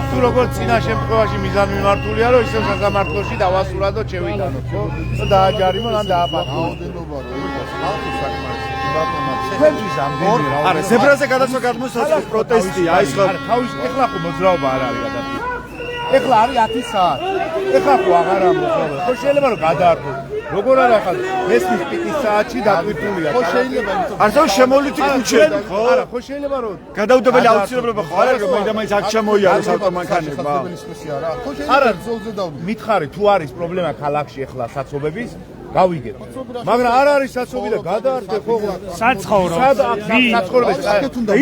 Speaker 6: თუ როგორც წინა შემთხვევაში მიზანმიმართულია, რომ ისევ სასამართლოში დავასურადო შევიტანოთ, ხო? და დააჯარიმონ ან დააპატიმრონ. რაოდენობა რო იყოს, ხალხის საკმარისი ბატონად. ჩვენთვის ამდენი რა.
Speaker 1: არა, ზებრაზე გადასვლა გადმოსაწყო პროტესტია, ის ხო?
Speaker 6: თავის ეხლა ხო მოძრაობა არ არის გადაფეთული. ეხლა არის 10 საათი. ეხლა ხო აღარა მოძრაობა. ხო შეიძლება რომ გადაარჩოს. როგორ არა ხალ მესმის პიკის საათში დატვირთულია. ხო შეიძლება იმიტომ.
Speaker 1: არსებობს შემოვლითი ქუჩები, ხო?
Speaker 6: არა, ხო შეიძლება რომ
Speaker 1: გადაუდებელი აუცილებლობა ხო არ არის რომ მაინც აქ შემოიაროს ავტომანქანებმა.
Speaker 6: არა, მითხარი თუ არის პრობლემა ქალაქში ახლა საცობების გავიგეთ. მაგრამ არ არის საცობი და გადაარჩე ხო?
Speaker 8: საცხოვრო.
Speaker 6: საცხოვრებელს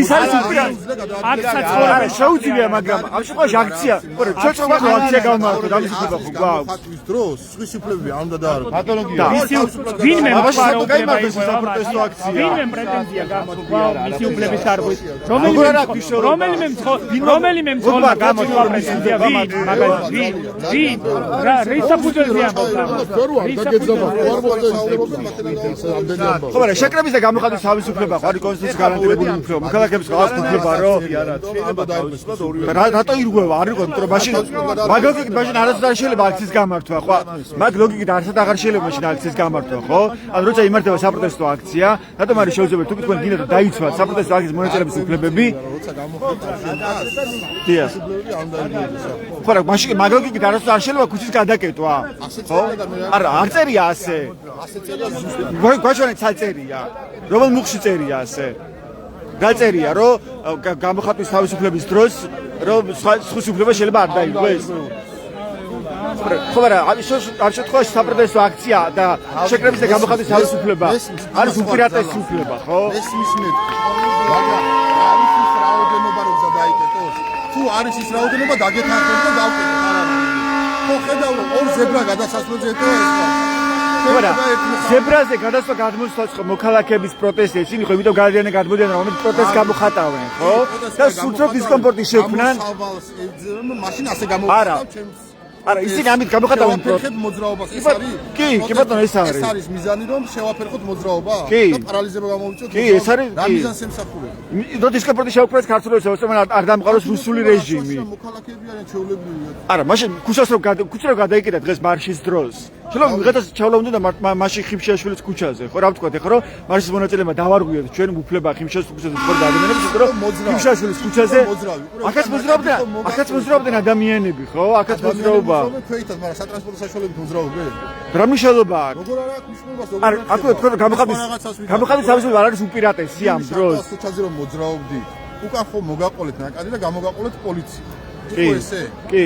Speaker 1: ის არის უპირატესობა.
Speaker 8: აქ საცხოვრებელს
Speaker 1: არა შეუძლია, მაგრამ ამ შემთხვევაში აქცია. ჩვენ ჩვენ აქცია გავმართოთ, ამის უბრალოდ ხო გვაქვს.
Speaker 6: ხატვის დროს სხვისი უფლებები არ უნდა დაარღვევს. პათოლოგია.
Speaker 8: ვინმე მფარველობა ის
Speaker 1: საპროტესტო აქცია.
Speaker 8: ვინმე პრეტენზია გამოთქვა მისი უფლების დარღვის. რომელიმე მძღოლმა გამოთქვა პრეტენზია ვინ? მაგალითად ვინ? რა რისაფუძველზე ამბობ?
Speaker 1: ხო, მაგრამ შეკრების და გამოხატვის თავისუფლება ხო არის კონსტიტუციის გარანტირებული უფლება. მოქალაქეებს ყავს უფლება რომ რატო ირღვევა? არ იყო, იმიტომ რომ მაშინ მაგ ლოგიკით მაშინ არასდროს არ შეიძლება აქციის გამართვა, ხო? მაგ ლოგიკით არასდროს აღარ შეიძლება მაშინ აქციის გამართვა, ხო? ანუ როცა იმართება საპროტესტო აქცია, რატომ არის შეუძლებელი თუ თქვენ გინდათ დაიცვათ საპროტესტო აქციის მონაწილეების უფლებები? დიახ. ხო, მაშინ მაგ ლოგიკით არასდროს არ შეიძლება ქუჩის გადაკეტვა, ხო? არა, არ წერია ასე. გვაჩვენეთ საწერია. რომელ მუხში წერია ასე? გაწერია, რომ გამოხატვის თავისუფლების დროს, რომ სხვა უფლება შეიძლება არ დაიგვეს. ხო, მაგრამ ამ შემთხვევაში საპროტესტო აქცია და შეკრების და გამოხატვის თავისუფლება არის უპირატესი უფლება, ხო?
Speaker 6: მესმის მეთქი. მაგრამ არის ის რაოდენობა რომ გადაიკეტოს? თუ არის ის რაოდენობა დაგეთანხმებით და დავკეტოთ, არ არის. ხო, ხედავ რომ ორ ზებრა გადასასვლელზე და ეს
Speaker 1: ზებრაზე გადასვლა გადმოსაწყო მოქალაქეების პროტესტი, ისინი ხო იმიტომ გადადიან გადმოდიან რომ პროტესტს გამოხატავენ, ხო? და სულწრაფ დისკომფორტი შექმნან.
Speaker 6: მაშინ ასე გამოვხატავ ჩემს
Speaker 1: არა, ისინი ამით გამოხატავენ
Speaker 6: პროტესტს მოძრაობას ეს არის?
Speaker 1: კი, ბატონო, ეს არის.
Speaker 6: ეს არის მიზანი რომ შევაფერხოთ მოძრაობა და პარალიზება გამოვიწოთ.
Speaker 1: კი, ეს არის.
Speaker 6: რა მიზანს ემსახურება?
Speaker 1: რო დისკომფორტი შეუქმნეს ქართულებს, არ დამყაროს რუსული რეჟიმი.
Speaker 6: მოქალაქეები არიან ჩვეულებრივი.
Speaker 1: არა, მაშინ ქუჩას რო გადაიკეტა დღეს მარშის დროს. შეიძლება ვიღაცას ჩავლა უნდა და მაშინ ხიმშიაშვილის ქუჩაზე ხო რა ვთქვა ეხლა რომ მარშის მონაწილეება დავარღვიოთ ჩვენ უფლება ხიმშიაშვილის ქუჩაზე თქვა ადამიანებს იმიტომ რომ ხიმშიაშვილის ქუჩაზე აქაც მოძრაობდნენ ადამიანები ხო აქაც მოძრაობა
Speaker 6: ქვეითად მაგრამ სატრანსპორტო საშუალებით მოძრაობენ
Speaker 1: რა მნიშვნელობა აქვს
Speaker 6: როგორ არ აქვს მნიშვნელობა
Speaker 1: აქ თქვა გამოხატვის თავისუფლება არ არის უპირატესი ამ დროს
Speaker 6: ქუჩაზე რომ მოძრაობდით უკან ხო მოგაყოლეთ ნაკადი და გამოგაყოლეთ პოლიცია
Speaker 1: კი კი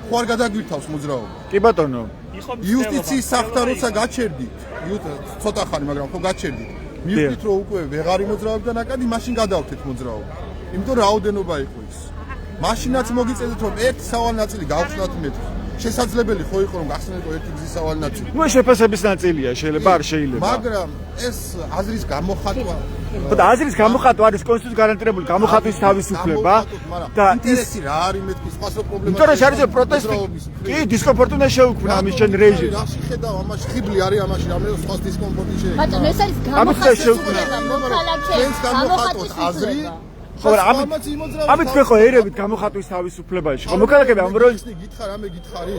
Speaker 6: ხო არ გადაგვირთავს მოძრაობა
Speaker 1: კი ბატონო
Speaker 6: იუსტიციის საფთა როცა გაჩერდით ცოტა ხანი მაგრამ ხო გაჩერდით მივხვდით რომ უკვე ვეღარ იმოძრაობდა ნაკადი მაშინ გადავხდით მოძრაობა იმიტომ რომ რაოდენობა იყო ის მაშინაც მოგიწევთ რომ ერთი სავალ ნაწილი გავხსნათ მე შესაძლებელი ხო იყო რომ გახსნილიყო ერთი გზის სავალ ნაწილი
Speaker 1: ნუ შეფასების ნაწილია შეიძლება არ შეიძლება
Speaker 6: მაგრამ ეს აზრის გამოხატვა
Speaker 1: და აზრის გამოხატვა არის კონსტიტუციით გარანტირებული გამოხატვის თავისუფლება და
Speaker 6: ინტერესი რა არის მეთქი სხვა პრობლემა
Speaker 1: იმიტომ რომ არის პროტესტი კი დისკომფორტი უნდა შეუქმნა ამის ჩვენ რეჟიმს
Speaker 6: რაში ხედავ ამაში ხიბლი არის ამაში რამე სხვა დისკომფორტი შეიძლება
Speaker 9: ბატონო ეს არის გამოხატვა მოქალაქეების აზრი
Speaker 1: ხო რა ამით თქვენ ხო ერებით გამოხატვის თავისუფლებაში ხო მოქალაქეები ამ როლს
Speaker 6: გითხარ რამე გითხარი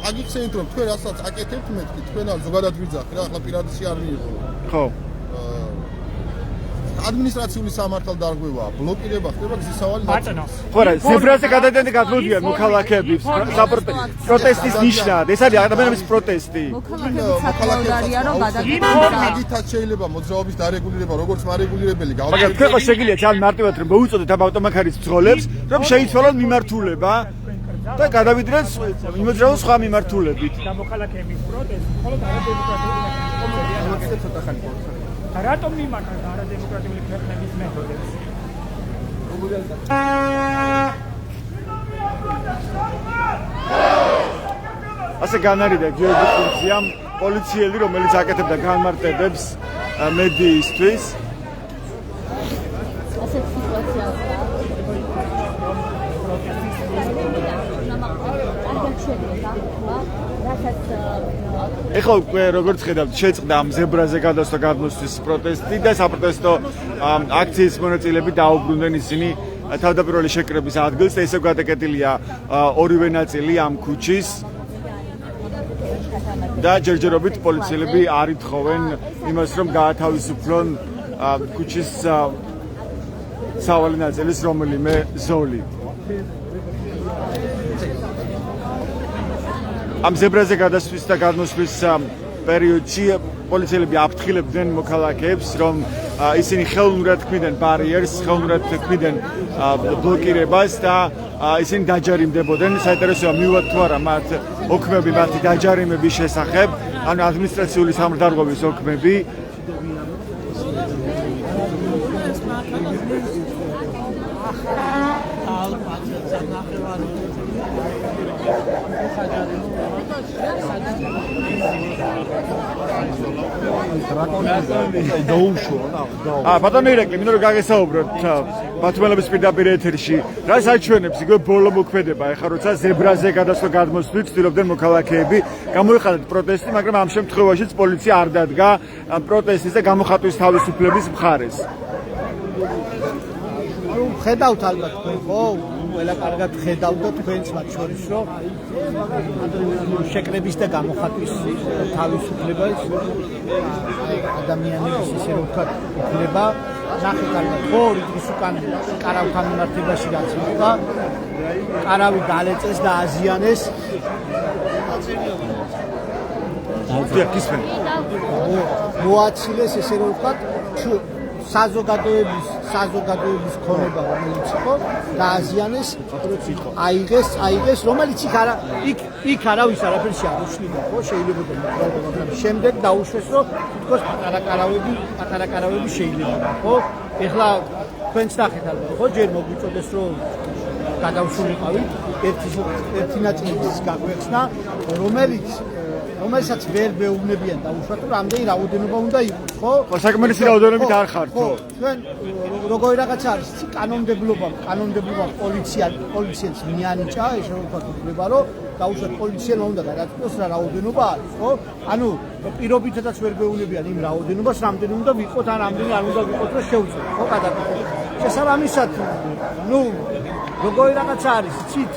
Speaker 6: აგიხსენით რომ თქვენ რასაც აკეთებთ მეთქი თქვენ არ ზოგადად ვიძახი რა ახლა პირადისი არ მიიღო
Speaker 1: ხო
Speaker 6: ადმინისტრაციული სამართალდარღვევაა ბლოკირება ხდება გზის სავალი
Speaker 8: ბატონო
Speaker 1: ხო რა ზებრაზე გადადიან გადმოდიან მოქალაქეები პროტესტის ნიშნად ეს არის ადამიანების პროტესტი
Speaker 3: მოქალაქეები არიან რომ
Speaker 6: აგითაც შეიძლება მოძრაობის დარეგულირება როგორც მარეგულირებელი
Speaker 1: მაგრამ თქვენ ხო შეგიძლიათ ძალიან მარტივად რომ მოუწოდეთ ამ ავტომანქანის ძღოლებს რომ შეიცვალონ მიმართულება და გადავიდნენ იმოძრაონ სხვა მიმართულებით
Speaker 8: და მოქალაქეების პროტესტი მხოლოდ არადემოკრატიული ცოტა ხანი რატომ მიმართავთ არადემოკრატიული ქვეყნების მეთოდებს?
Speaker 1: ასე განარიდა გიორგი ხურციამ პოლიციელი რომელიც აკეთებდა განმარტებებს მედიისთვის
Speaker 9: ასეთ სიტუაციაა
Speaker 1: ეხლა უკვე როგორც ხედავთ შეწყდა ამ ზებრაზე გადასვლა გადმოსვლის პროტესტი და საპროტესტო აქციის მონაწილეები დაუბრუნდნენ ისინი თავდაპირველი შეკრების ადგილს და ისევ გადაკეტილია ორივე ნაწილი ამ ქუჩის და ჯერჯერობით პოლიციელები არ ითხოვენ იმას რომ გაათავისუფლონ ქუჩის სავალი ნაწილის რომელიმე ზოლი ამ ზებრაზე გადასვლის და გადმოსვლის პერიოდში პოლიციელები აფრთხილებდნენ მოქალაქეებს, რომ ისინი ხელოვნურად ქმნიდნენ ბარიერს, ხელოვნურად ქმნიდნენ ბლოკირებას და ისინი დაჯარიმდებოდნენ. საინტერესოა მივუვათ თუ არა მათ ოქმები მათი დაჯარიმების შესახებ, ანუ ადმინისტრაციული სამართალდარღვევის ოქმები. ბატონო ირაკლი, მინდა რომ გაგესაუბროთ ბათუმელების პირდაპირ ეთერში. რა საჩვენებს იგივე ბოლო მოქმედება, ეხლა როცა ზებრაზე გადასვლა გადმოსვლით ცდილობდნენ მოქალაქეები გამოიხადათ პროტესტი, მაგრამ ამ შემთხვევაშიც პოლიცია არ დადგა პროტესტის და გამოხატვის თავისუფლების მხარეს.
Speaker 4: ხედავთ ალბათ თქვენ ხო? ყველა კარგად ხედავთ და თქვენც მათ შორის რომ შეკრების და გამოხატვის თავისუფლებას ადამიანების ისე რომ ვთქვათ უფლება ნახეთ ალბათ ხო რიგის უკან კარავთან მიმართებაში რაც იყო კარავი დალეწეს და აზიანეს მოაცილეს ესე რომ ვთქვათ საზოგადოების ქონება რომელიც იყო დააზიანეს აიღეს რომელიც იქ არავის არაფერში არ უშლიდა ხო შეიძლება მაგრამ შემდეგ დაუშვეს რომ თითქოს პატარა კარავები შეიძლება ხო ეხლა თქვენც ნახეთ ალბათ ხო ჯერ მოგვიწოდეს რომ გადავსულიყავით ერთი ნაწილის გაგვეხსნა რომელსაც ვერ მეუბნებიან დაუშვათ რომ რამდენი რაოდენობა უნდა იყოს ხო?
Speaker 1: საკმარისი რაოდენობით არ ხართ ხო?
Speaker 4: თქვენ როგორი რაღაცა არის კანონმდებლობა პოლიციას მიანიჭა ესე რომ ვთქვათ უფლება რომ დაუშვათ პოლიციელმა უნდა გადაწყვეტოს რა რაოდენობა არის ხო? ანუ პირობითაც ვერ მეუბნებიან იმ რაოდენობას რამდენი უნდა ვიყოთ ან რამდენი არ უნდა ვიყოთ რომ შევწყვეტ ხო გადაგაკეთოთ. შესაბამისად ნუ როგორი რაღაცა არის იცით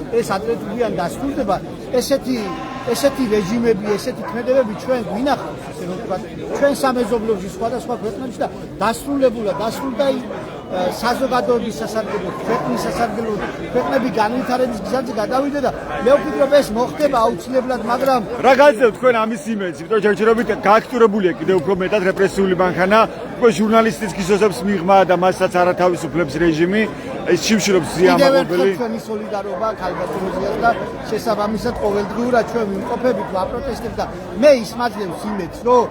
Speaker 4: ეს აგრეთვე გვიან დასრულდება ესეთი რეჟიმები, ესეთი ქმედებები ჩვენ გვინახავს, ესე რომ ვთქვათ, ჩვენ სამეზობლოში სხვადასხვა ქვეყნებში და დასრულდა საზოგადოების სასარგებლოდ, ქვეყნის სასარგებლოდ, ქვეყნები განვითარების გზაზე გადავიდა და მე ვფიქრობ ეს მოხდება აუცილებლად, მაგრამ
Speaker 1: რა გაძლევთ თქვენ ამის იმედს, იმიტომ რომ ჯერჯერობით გააქტიურებულია კიდევ უფრო მეტად რეპრესიული მანქანა, უკვე ჟურნალისტის გიზოსებს მიღმა და მასაც არავითარებს რეჟიმი, ეს შიმშილობს ზიამაყობელი.
Speaker 4: ჩვენი სოლიდარობა ქალბატონებიას და შესაბამისად ყოველდღიურად ჩვენ ვიმყოფებით ვაპროტესტებთ და მე ის მაძლევს იმედს, რომ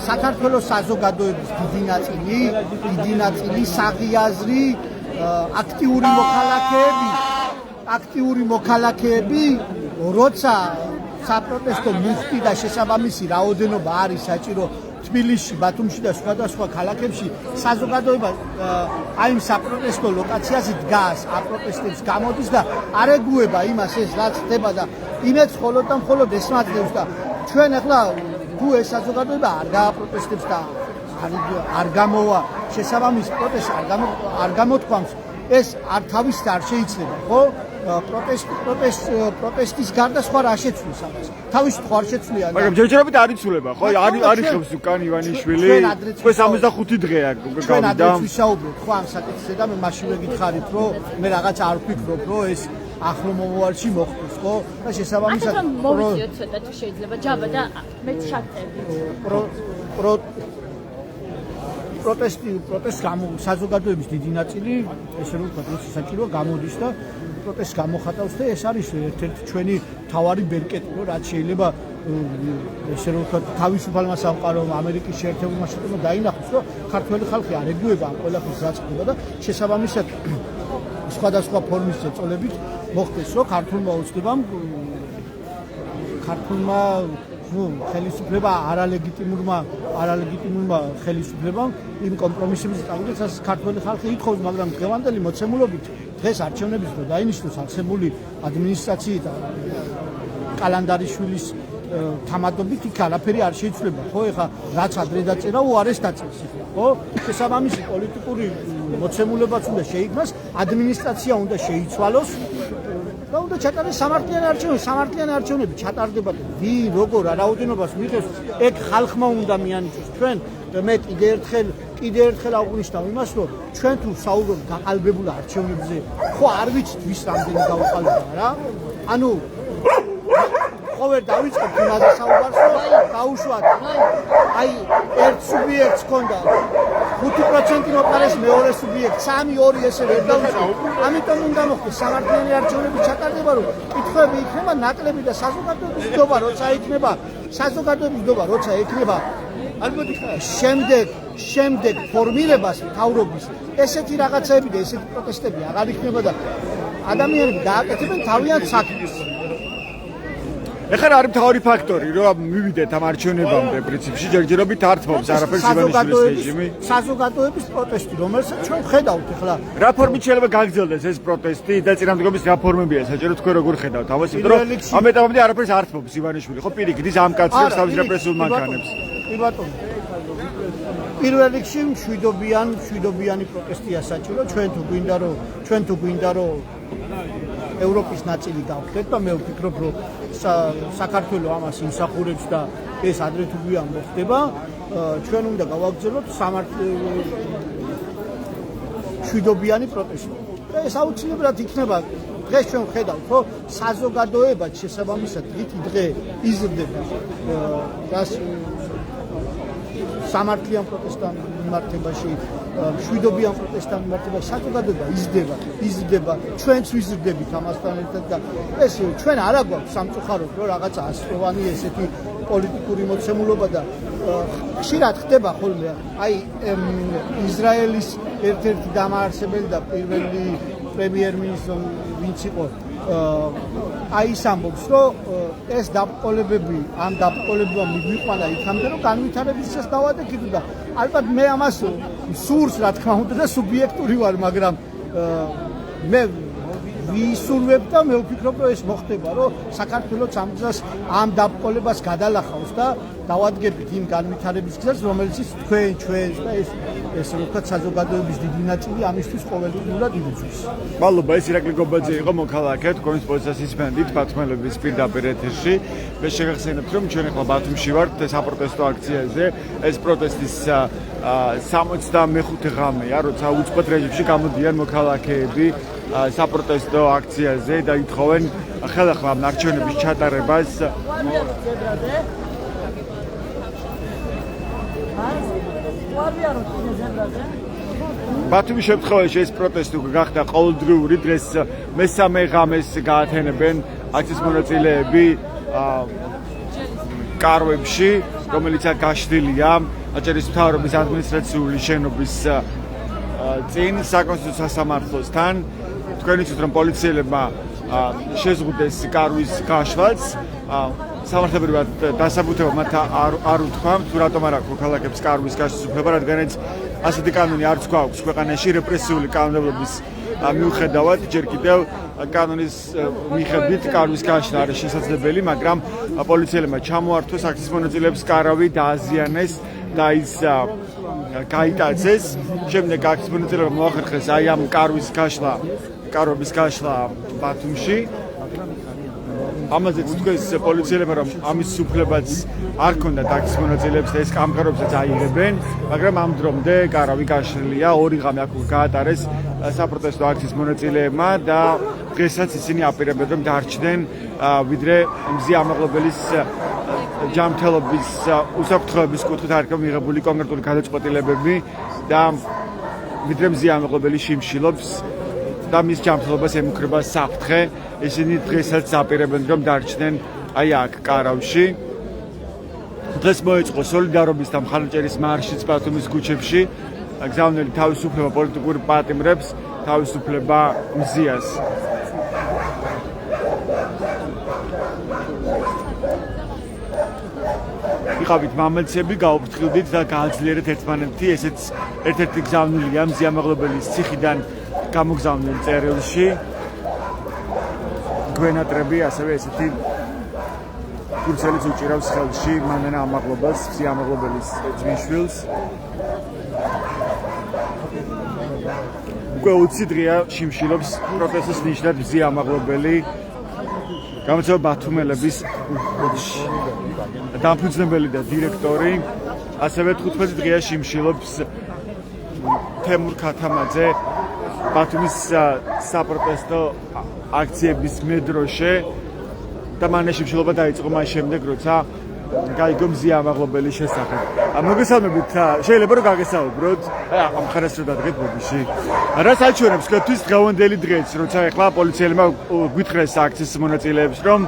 Speaker 4: საქართველოს საზოგადოების დიდი ნაწილი საღიაზრი აქტიური მოქალაქეები როცა საპროტესტო მუხტი და შესაბამისი რაოდენობა არის საჭირო თბილისში, ბათუმში და სხვადასხვა ქალაქებში საზოგადოება აი იმ საპროტესტო ლოკაციაზე დგას, აპროტესტებს გამოდის და არ ეგუება იმას ეს რაც ხდება და იმედს მხოლოდ და მხოლოდ ეს მაძლევს და ჩვენ ახლა თუ ეს საზოგადოება არ გააპროტესტებს და არ გამოვა შესაბამის პროტესტს არ გამოთქვამს ეს არ თავისით არ შეიძლება ხო პროტესტის გარდა სხვა რა შეცვლის ამას თავისით ხო არ შეცვლიან
Speaker 1: მაგრამ ჯერჯერობით არ იცვლება ხო არის ხებს უკან ივანიშვილი უკვე 65 დღეა გავიდა
Speaker 4: ჩვენ ადრე ვისაუბრეთ ხო ამ საკითხზე და მე მაშინვე გითხარით რომ მე რაღაც არ ვფიქრობ რომ ეს ახლო მომავალში მოხდეს ხო და შესაბამისად
Speaker 9: მოვიწიოთ ცოტა თუ შეიძლება ჯაბა და მეც შარტები
Speaker 4: პროტესტ საზოგადოების დიდი ნაწილი ესე რომ ვთქვათ საჭირო გამოდის და პროტესტს გამოხატავს და ეს არის ერთ-ერთი ჩვენი თავარი ბერკეტი რომ რაც შეიძლება ესე რომ ვთქვათ თავისუფალმა სამყარომ ამერიკის შეერთებულმა შტატებმა დაინახოს რომ ქართველი ხალხი არ ეგუება ამ ყველაფერს რაც ხდება და შესაბამისად სხვადასხვა ფორმის წოლებით მოხდეს რომ ქართულმა ხელისუფლება არალეგიტიმურმა ხელისუფლებამ იმ კომპრომისების წავიდეს ქართველი ხალხი ითხოვს მაგრამ დღევანდელი მოცემულობით დღეს არჩევნების დრო დაინიშნოს არსებული ადმინისტრაციით კალანდარიშვილის თამადობით იქ არაფერი არ შეიძლება ხო ეხა რაც ადრე დაწერა უარეს დაწერს ხო შესაბამისი პოლიტიკური მოცემულებაც უნდა შეიქმნას ადმინისტრაცია უნდა შეიცვალოს და უნდა ჩატარდეს სამართლიანი არჩევნები ჩატარდება და ვინ როგორ რაოდენობას მიღებს ეგ ხალხმა უნდა მიანიჭოს ჩვენ მე კიდე ერთხელ აღვნიშნავ იმას რომ ჩვენ თუ საუბრობთ გაყალბებულ არჩევნებზე ხო არ ვიცით ვის რამდენი გავყალბება რა ანუ ხო ვერ დავიწყებთ იმაზე საუბარს რომ გაუშვათ აი ერთ სუბიექტს ქონდა 5% მოყარეს მეორე სუბიექტს 3-2 ესე ვერ დავიწყებთ ამიტომ უნდა მოხდეს სამართლიანი არჩევნების ჩატარდება რომ კითხვები იქნება ნაკლები და საზოგადოების ნდობა როცა ექნება ალბათ შემდეგ ფორმირებას მთავრობის ესეთი რაღაცები და ესეთი პროტესტები აღარ იქნება და ადამიანები დააკეთებენ თავიანთ საქმეს
Speaker 1: ეხლა არის მთავარი ფაქტორი რომ მივიდეთ ამ არჩევნებამდე პრინციპში ჯერჯერობით ართმობს არაფერს ივანიშვილის რეჟიმი
Speaker 4: საზოგადოების პროტესტი რომელსაც ჩვენ ხედავთ ეხლა
Speaker 1: რა ფორმით შეიძლება გაგრძელდეს ეს პროტესტი და წინამდგომის რა ფორმებია საჭირო თქვენ როგორ ხედავთ ამას იმიტომ რომ ამ ეტაპამდე არაფერს ართმობს ივანიშვილი ხო პირიქით ამ კაცებს თავის რეპრესიულ მანქანებს
Speaker 4: კი ბატონო პირველ რიგში მშვიდობიანი პროტესტია საჭირო ჩვენ თუ გვინდა რომ ევროპის ნაწილი გავხდეთ და მე ვფიქრობ რომ საქართველოს ამას იმსახურებს და ეს ადრე თუ გვიან მოხდება ჩვენ უნდა გავაგრძელოთ მშვიდობიანი პროტესტი და ეს აუცილებლად იქნება დღეს ჩვენ ვხედავთ რომ საზოგადოება შესაბამისად დღე იზრდება რას სამართლიან პროტესტთან მიმართებაში, მშვიდობიან პროტესტთან მიმართებაში საზოგადოება იზრდება, ჩვენც ვიზრდებით ამასთან ერთად და ეს ჩვენ არა გვაქვს სამწუხაროდ რომ რაღაცა ასწლოვანი ესეთი პოლიტიკური მოცემულობა და ხშირად ხდება ხოლმე აი ისრაელის ერთ-ერთი დამაარსებელი და პირველი პრემიერ-მინისტრი ვინც იყო აი ის ამბობს რომ ეს დაბყოლებები ამ დაბყოლებამ მიგვიყვანა იქამდე რომ განვითარების წესს დავადექით და ალბათ მე ამას სურს რა თქმა უნდა და სუბიექტური ვარ მაგრამ მე ვისურვებ და მე ვფიქრობ რომ ეს მოხდება რომ საქართველოს ამ დაბყოლებას გადალახავს და
Speaker 6: დავადგებით იმ განვითარების გზას, რომელიც ჩვენ და ეს რო ვთქვათ საზოგადოების დიდი ნაწილი ამისთვის ყოველდღიურად იბრძვის.
Speaker 1: მადლობა, ეს ირაკლი გობაძე იყო მოქალაქე თქვენის პოლიციას ისმენდით ბათუმელების პირდაპირ ეთერში. მე შეგახსენებთ, რომ ჩვენ ახლა ბათუმში ვართ საპროტესტო აქციაზე. ეს პროტესტის 65 ღამეა, როცა უწყოთ რეჟიმში გამოდიან მოქალაქეები საპროტესტო აქციაზე და ითხოვენ ხელახლა არჩევნების ჩატარებას. ბათუმის შემთხვევაში ეს პროტესტი გახდა ყოველდღიური, დღეს მესამე ღამეს გაათენებენ აქციის მონაწილეები კარვებში, რომელიც გაშლილია აჭარის მთავრობის ადმინისტრაციული შენობის წინ საკონსტიტუციო სასამართლოსთან. თქვენ იცით, რომ პოლიციელებმა შეზღუდეს კარვის გაშლაც. სამართლებრივად დასაბუთება მათ არ უთქვა, თუ რატომ არ აქვს მოქალაქეებს კარვის გაშლის უფლება, რადგანაც ასეთი კანონი არც გვაქვს ქვეყანაში რეპრესიული კანონმდებლობის მიუხედავად, ჯერ კიდევ კანონის მიხედვით კარვის გაშლა არის შესაძლებელი, მაგრამ პოლიციელებმა ჩამოართვეს აქციის მონაწილეებს კარავი, დააზიანეს და ის გაიტაცეს. შემდეგ აქციის მონაწილეებმა მოახერხეს აი ამ კარვების გაშლა ბათუმში. ამაზეც თქვენს პოლიციელებმა რომ ამის უფლებაც არ ქონდათ აქციის მონაწილეებს და ეს კამკარობსაც აიღებენ, მაგრამ ამ დრომდე კარავი გაშლილია, 2 ღამე აქ გაატარეს საპროტესტო აქციის მონაწილეებმა და დღესაც ისინი აპირებენ რომ დარჩნენ ვიდრე მზია ამაღლობელის ჯანმრთელობის უსაფრთხოების კუთხით არ იქნება მიღებული კონკრეტული გადაწყვეტილებები და ვიდრე მზია ამაღლობელი შიმშილობს და მის ჯანმრთელობას ემუქრება საფრთხე. ისინი დღესაც აპირებენ რომ დარჩნენ აი აქ კარავში. დღეს მოეწყო სოლიდარობის და მხარდაჭერის მარშიც ბათუმის ქუჩებში. გზავნილი თავისუფლება პოლიტიკურ პატიმრებს, თავისუფლება მზიას. ვიყავით მამაცები, გაუფრთხილდით და გააძლიერეთ ერთმანეთი, ესეც ერთ-ერთი გზავნილია მზია ამაღლობელის ციხიდან გამოგზავნილ წერილში. გვენატრები ასევე ესეთი კურსელიც უჭირავს ხელში მანანა ამაღლობას, მზია ამაღლობელის ძმისშვილს. უკვე 20 დღეა შიმშილობს პროტესტის ნიშნად მზია ამაღლობელი. გამოცემა ბათუმელების დამფუძნებელი და დირექტორი, ასევე 15 დღეა შიმშილობს თემურ ქათამაძე ბათუმის საპროტესტო აქციების მედროშე და მან შიმშილობა დაიწყო მას შემდეგ, როცა გაიგო მზია ამაღლობელის შესახებ. მოგესალმებით, შეიძლება რომ გაგესაუბროთ ამ ხარეს რო დადგეთ ბოდიში. რას აჩვენებს თქვენთვის დღევანდელი დღეც, როცა ახლა პოლიციელებმა გვითხრეს აქციის მონაწილეებს, რომ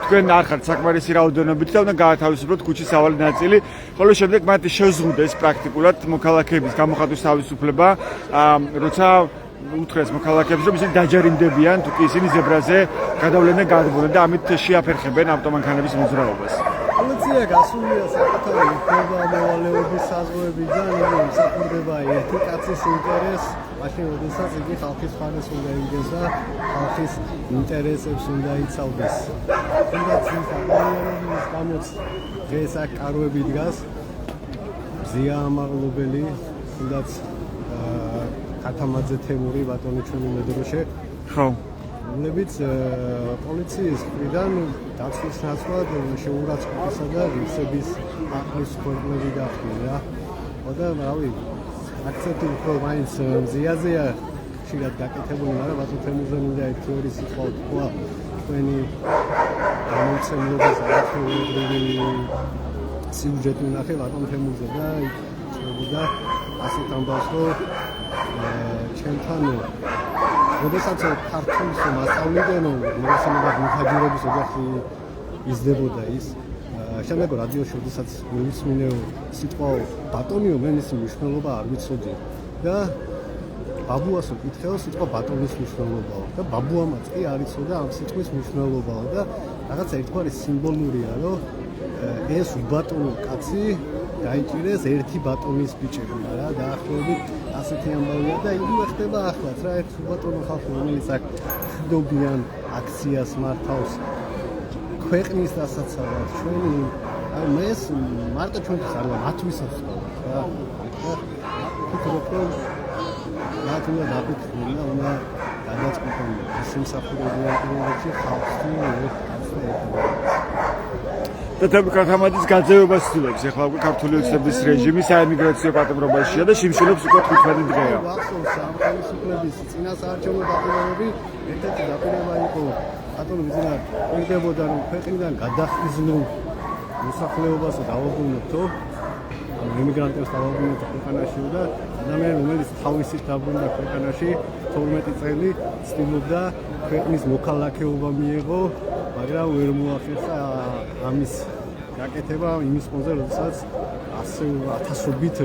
Speaker 1: თქვენ არ ხართ საკმარისი რაოდენობით და უნდა გაათავისუფლოთ ქუჩის სავალი ნაწილი, ხოლო შემდეგ მათ შეზღუდეს პრაქტიკულად მოქალაქეების გამოხატვის თავისუფლება, როცა უთხრეს მოქალაქეებს, რომ ისინი დაჯერიმდებიან, თუ კი ისინი ზებრაზე გადავლენენ გადმოდნენ და ამით შეაფერხებენ ავტომანქანების მოძრაობას.
Speaker 4: პოლიცია გასულია საკუთარი უფლება მოვალეობის საზღვრებიდან, რომ მსახურდება ერთი კაცის ინტერესს, მაშინ როდესაც იგი ხალხის ხარეს უნდა იგდეს და ხალხის ინტერესებს უნდა იცავდეს. თუნდაც ის აკანონმდებლობის გამოც დღეს აქ კარვები დგას, მზია ამაღლობელი, თუნდაც ქათამაძე თემური ბატონი ჩვენი მედროშე.
Speaker 1: ხო.
Speaker 4: რომლებიც პოლიციის მხრიდან დაცვის ნაცვლად შეურაცხყოფისა და ღირსების აყრის ფორმები გახდა. და რავი, აქცენტი უფრო მაინც მზიაზეა ხშირად გაკეთებული, მაგრამ ბატონ თემურზე მინდა ერთი ორი სიტყვა თქვა თქვენი გამოცემლობის არქეოლოგიური სიუჟეტი ნახე ბატონ თემურზე და იწვევდა ასეთ ამბავს, რომ ჩემთან როდესაც ქართულს მასწავლიდან მოგესალმებით მუხაჯირების ოჯახი იზრდებოდა ის შემდეგ რადიოში როდესაც მივისმინე სიტყვა ბატონიო მე მისი მნიშვნელობა არ ვიცოდი და ბაბუას ვკითხეო სიტყვა ბატონის მნიშვნელობაო და ბაბუამაც კი არ იცოდა ამ სიტყვის მნიშვნელობაო და რაღაცა ერთგვარი სიმბოლურია რომ ეს უბატონო კაცი დაიჭირეს ერთი ბატონის ბიჭებმა რა დაახლოებით ასეთი ამბავია და იგივე ხდება ახლაც რა ერთ უბატონო ხალხი რომელიც აქ ხდობიან აქციას მართავს ქვეყნის დასაცავად ჩვენი მე ეს მარტო ჩვენთვის არ ვარ, მათვისაც რა. ვფიქრობ, რომ მათ უნდა დაფიქრდნენ და უნდა გადაწყვეტონ ის მსახურებაში ხალხი
Speaker 1: და თემკათამადის გაძევებას ცდილობს ეხლა უკვე ქართული ოცნების რეჟიმი საემიგრაციო პატიმრობაშია და შიმშილობს უკვე 15 დღეა.
Speaker 4: ახსოვს სახელმწიფოების წინასაარჩევნო დაპირებები ერთ-ერთი დაპირება იყო ბატონო ვიზინა პირდებოდა რომ ქვეყნიდან გადახიზნულ მოსახლეობას დავაბრუნებთო იმიგრანტებს დავაბრუნებთ ქვეყანაში და ადამიანი რომელიც თავისით დაბრუნდა ქვეყანაში 12 წელი ცდილობდა ქვეყნის მოქალაქეობა მიეღო მაგრამ ვერ მოახერხა ამის გაკეთება იმის ფონზე როდესაც ასე ათასობით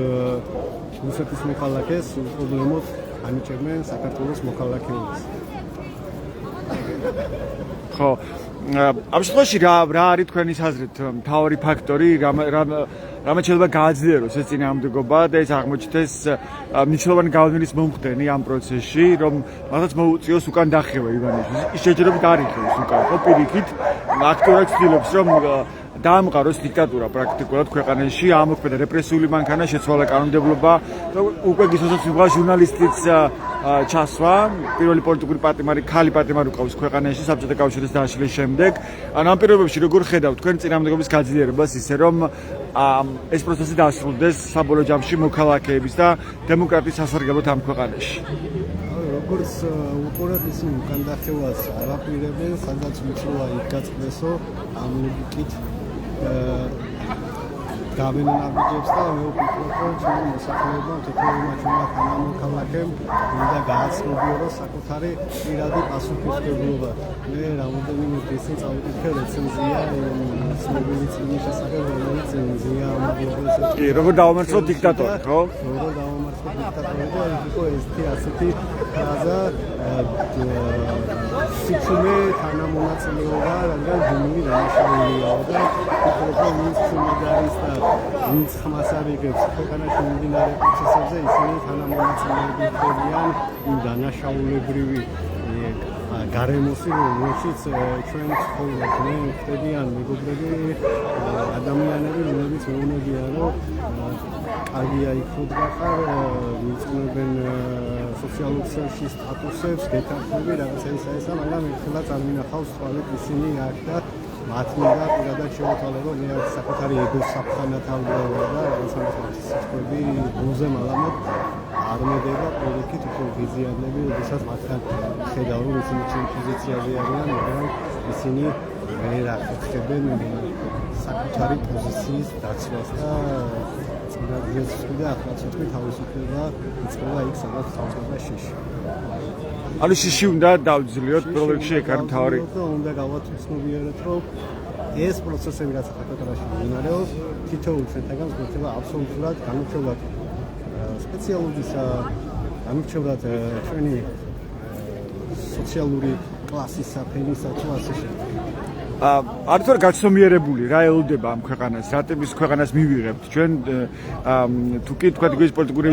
Speaker 4: რუსეთის მოქალაქეს პრობლემოდ ანიჭებენ საქართველოს მოქალაქეობას.
Speaker 1: ხო ამ შემთხვევაში რა არის თქვენის აზრით მთავარი ფაქტორი რამაც შეიძლება გააძლიეროს ეს წინააღმდეგობა და ეს აღმოჩნდეს მნიშვნელოვანი გავლენის მომხდენი ამ პროცესში რომ მაგაც მოუწიოს უკან დახევა ივანიშვილს ის შეჯერებით არ იხევს უკან ხო პირიქით აქტიურად ცდილობს რომ დაამყაროს დიქტატურა პრაქტიკულად ქვეყანაში ამოქმედა რეპრესიული მანქანა შეცვალა კანონმდებლობა და უკვე გისურვებს მიღება ჟურნალისტიც ჩასვა პირველი პოლიტიკური პატიმარი ქალი პატიმარი ყავს ქვეყანაში საბჭოთა კავშირის დაშლის შემდეგ ან ამ პირობებში როგორ ხედავთ თქვენ წინააღმდეგობის გაძლიერებას ისე რომ ეს პროცესი დასრულდეს საბოლოო ჯამში მოქალაქეების და დემოკრატიის სასარგებლოდ ამ ქვეყანაში.
Speaker 4: როგორც უყურებ ისინი უკან დახევას არაპირებენ, სადაც უცროა იქ გაწყდესო ამ ლოგიკით გავენენ აბიჯებს და მე ვფიქრობ, რომ ჩვენი მოსახლეობა თითოეულმა ჩვენმა თანამოქალაქემ უნდა გააცნობიეროს საკუთარი პირადი პასუხისმგებლობა. მე რამოდენიმე დღეს წავიკითხე რეცენზია ცნობილი წიგნის შესახებ, რომელიც ზია ამბობს
Speaker 1: კი, როგორ დავამარცხოთ დიქტატორი, ხო?
Speaker 4: როგორ დავამარცხოთ დიქტატორი და იყო ესეთი ფრაზა სიჩუმე თანამონაწილეობა, რადგან გუნი დანაშაულია და ვფიქრობ, რომ ის შემოგარის და ვინც ხმას არიგებს ქვეყანაში მიმდინარე პროცესებზე ისინი თანამონაწილეები ხდებიან იმ დანაშაულებრივი გარემოში რომელშიც ჩვენ ცხოვრობთ მე ხდებიან მეგობრები ადამიანები რომლებიც მეუბნებიან რომ კარგია იქ რომ გახარ მიწნობენ სოციალურ ქსელში სტატუსებს გეთანხმები რაღაცა ესა მაგრამ ერთხელაც არ მინახავს თვალით ისინი აქ და მათ მინდა პირადად შევათვალო რომ მე საკუთარი ეგოს საფრთხანად ავდევა და რაღაცა სიტყვები გულზე მალამოდ არ მედება პირიქით უფრო ვიზიანები როდესაც მათგან ხედავ რომ ისინი ჩემ პოზიციაზე არიან მაგრამ ისინი ვერ ახერხებენ საკუთარი პოზიციის დაცვას და წინადადებს და ახლა ცოტა თავისუფლება იწყება იქ სადაც თავდება შიში.
Speaker 1: ანუ შიში უნდა დავძლიოთ პირველ რიგში ეგ არის მთავარი
Speaker 4: უნდა გავაცნობიეროთ რომ ეს პროცესები რაც საქართველოში მიმდინარეობს თითოეულ ჩვენთაგან გვექნება აბსოლუტურად განუჩვენად სპეციალობის განუჩვენად ჩვენი სოციალური კლასისა ფენისა თუ ასე შემდეგ
Speaker 1: არც ვერ გაცნობიერებული რა ელოდება ამ ქვეყანას რა ტიპის ქვეყანას მივიღებთ ჩვენ თუ კი თქვა იგივე პოლიტიკური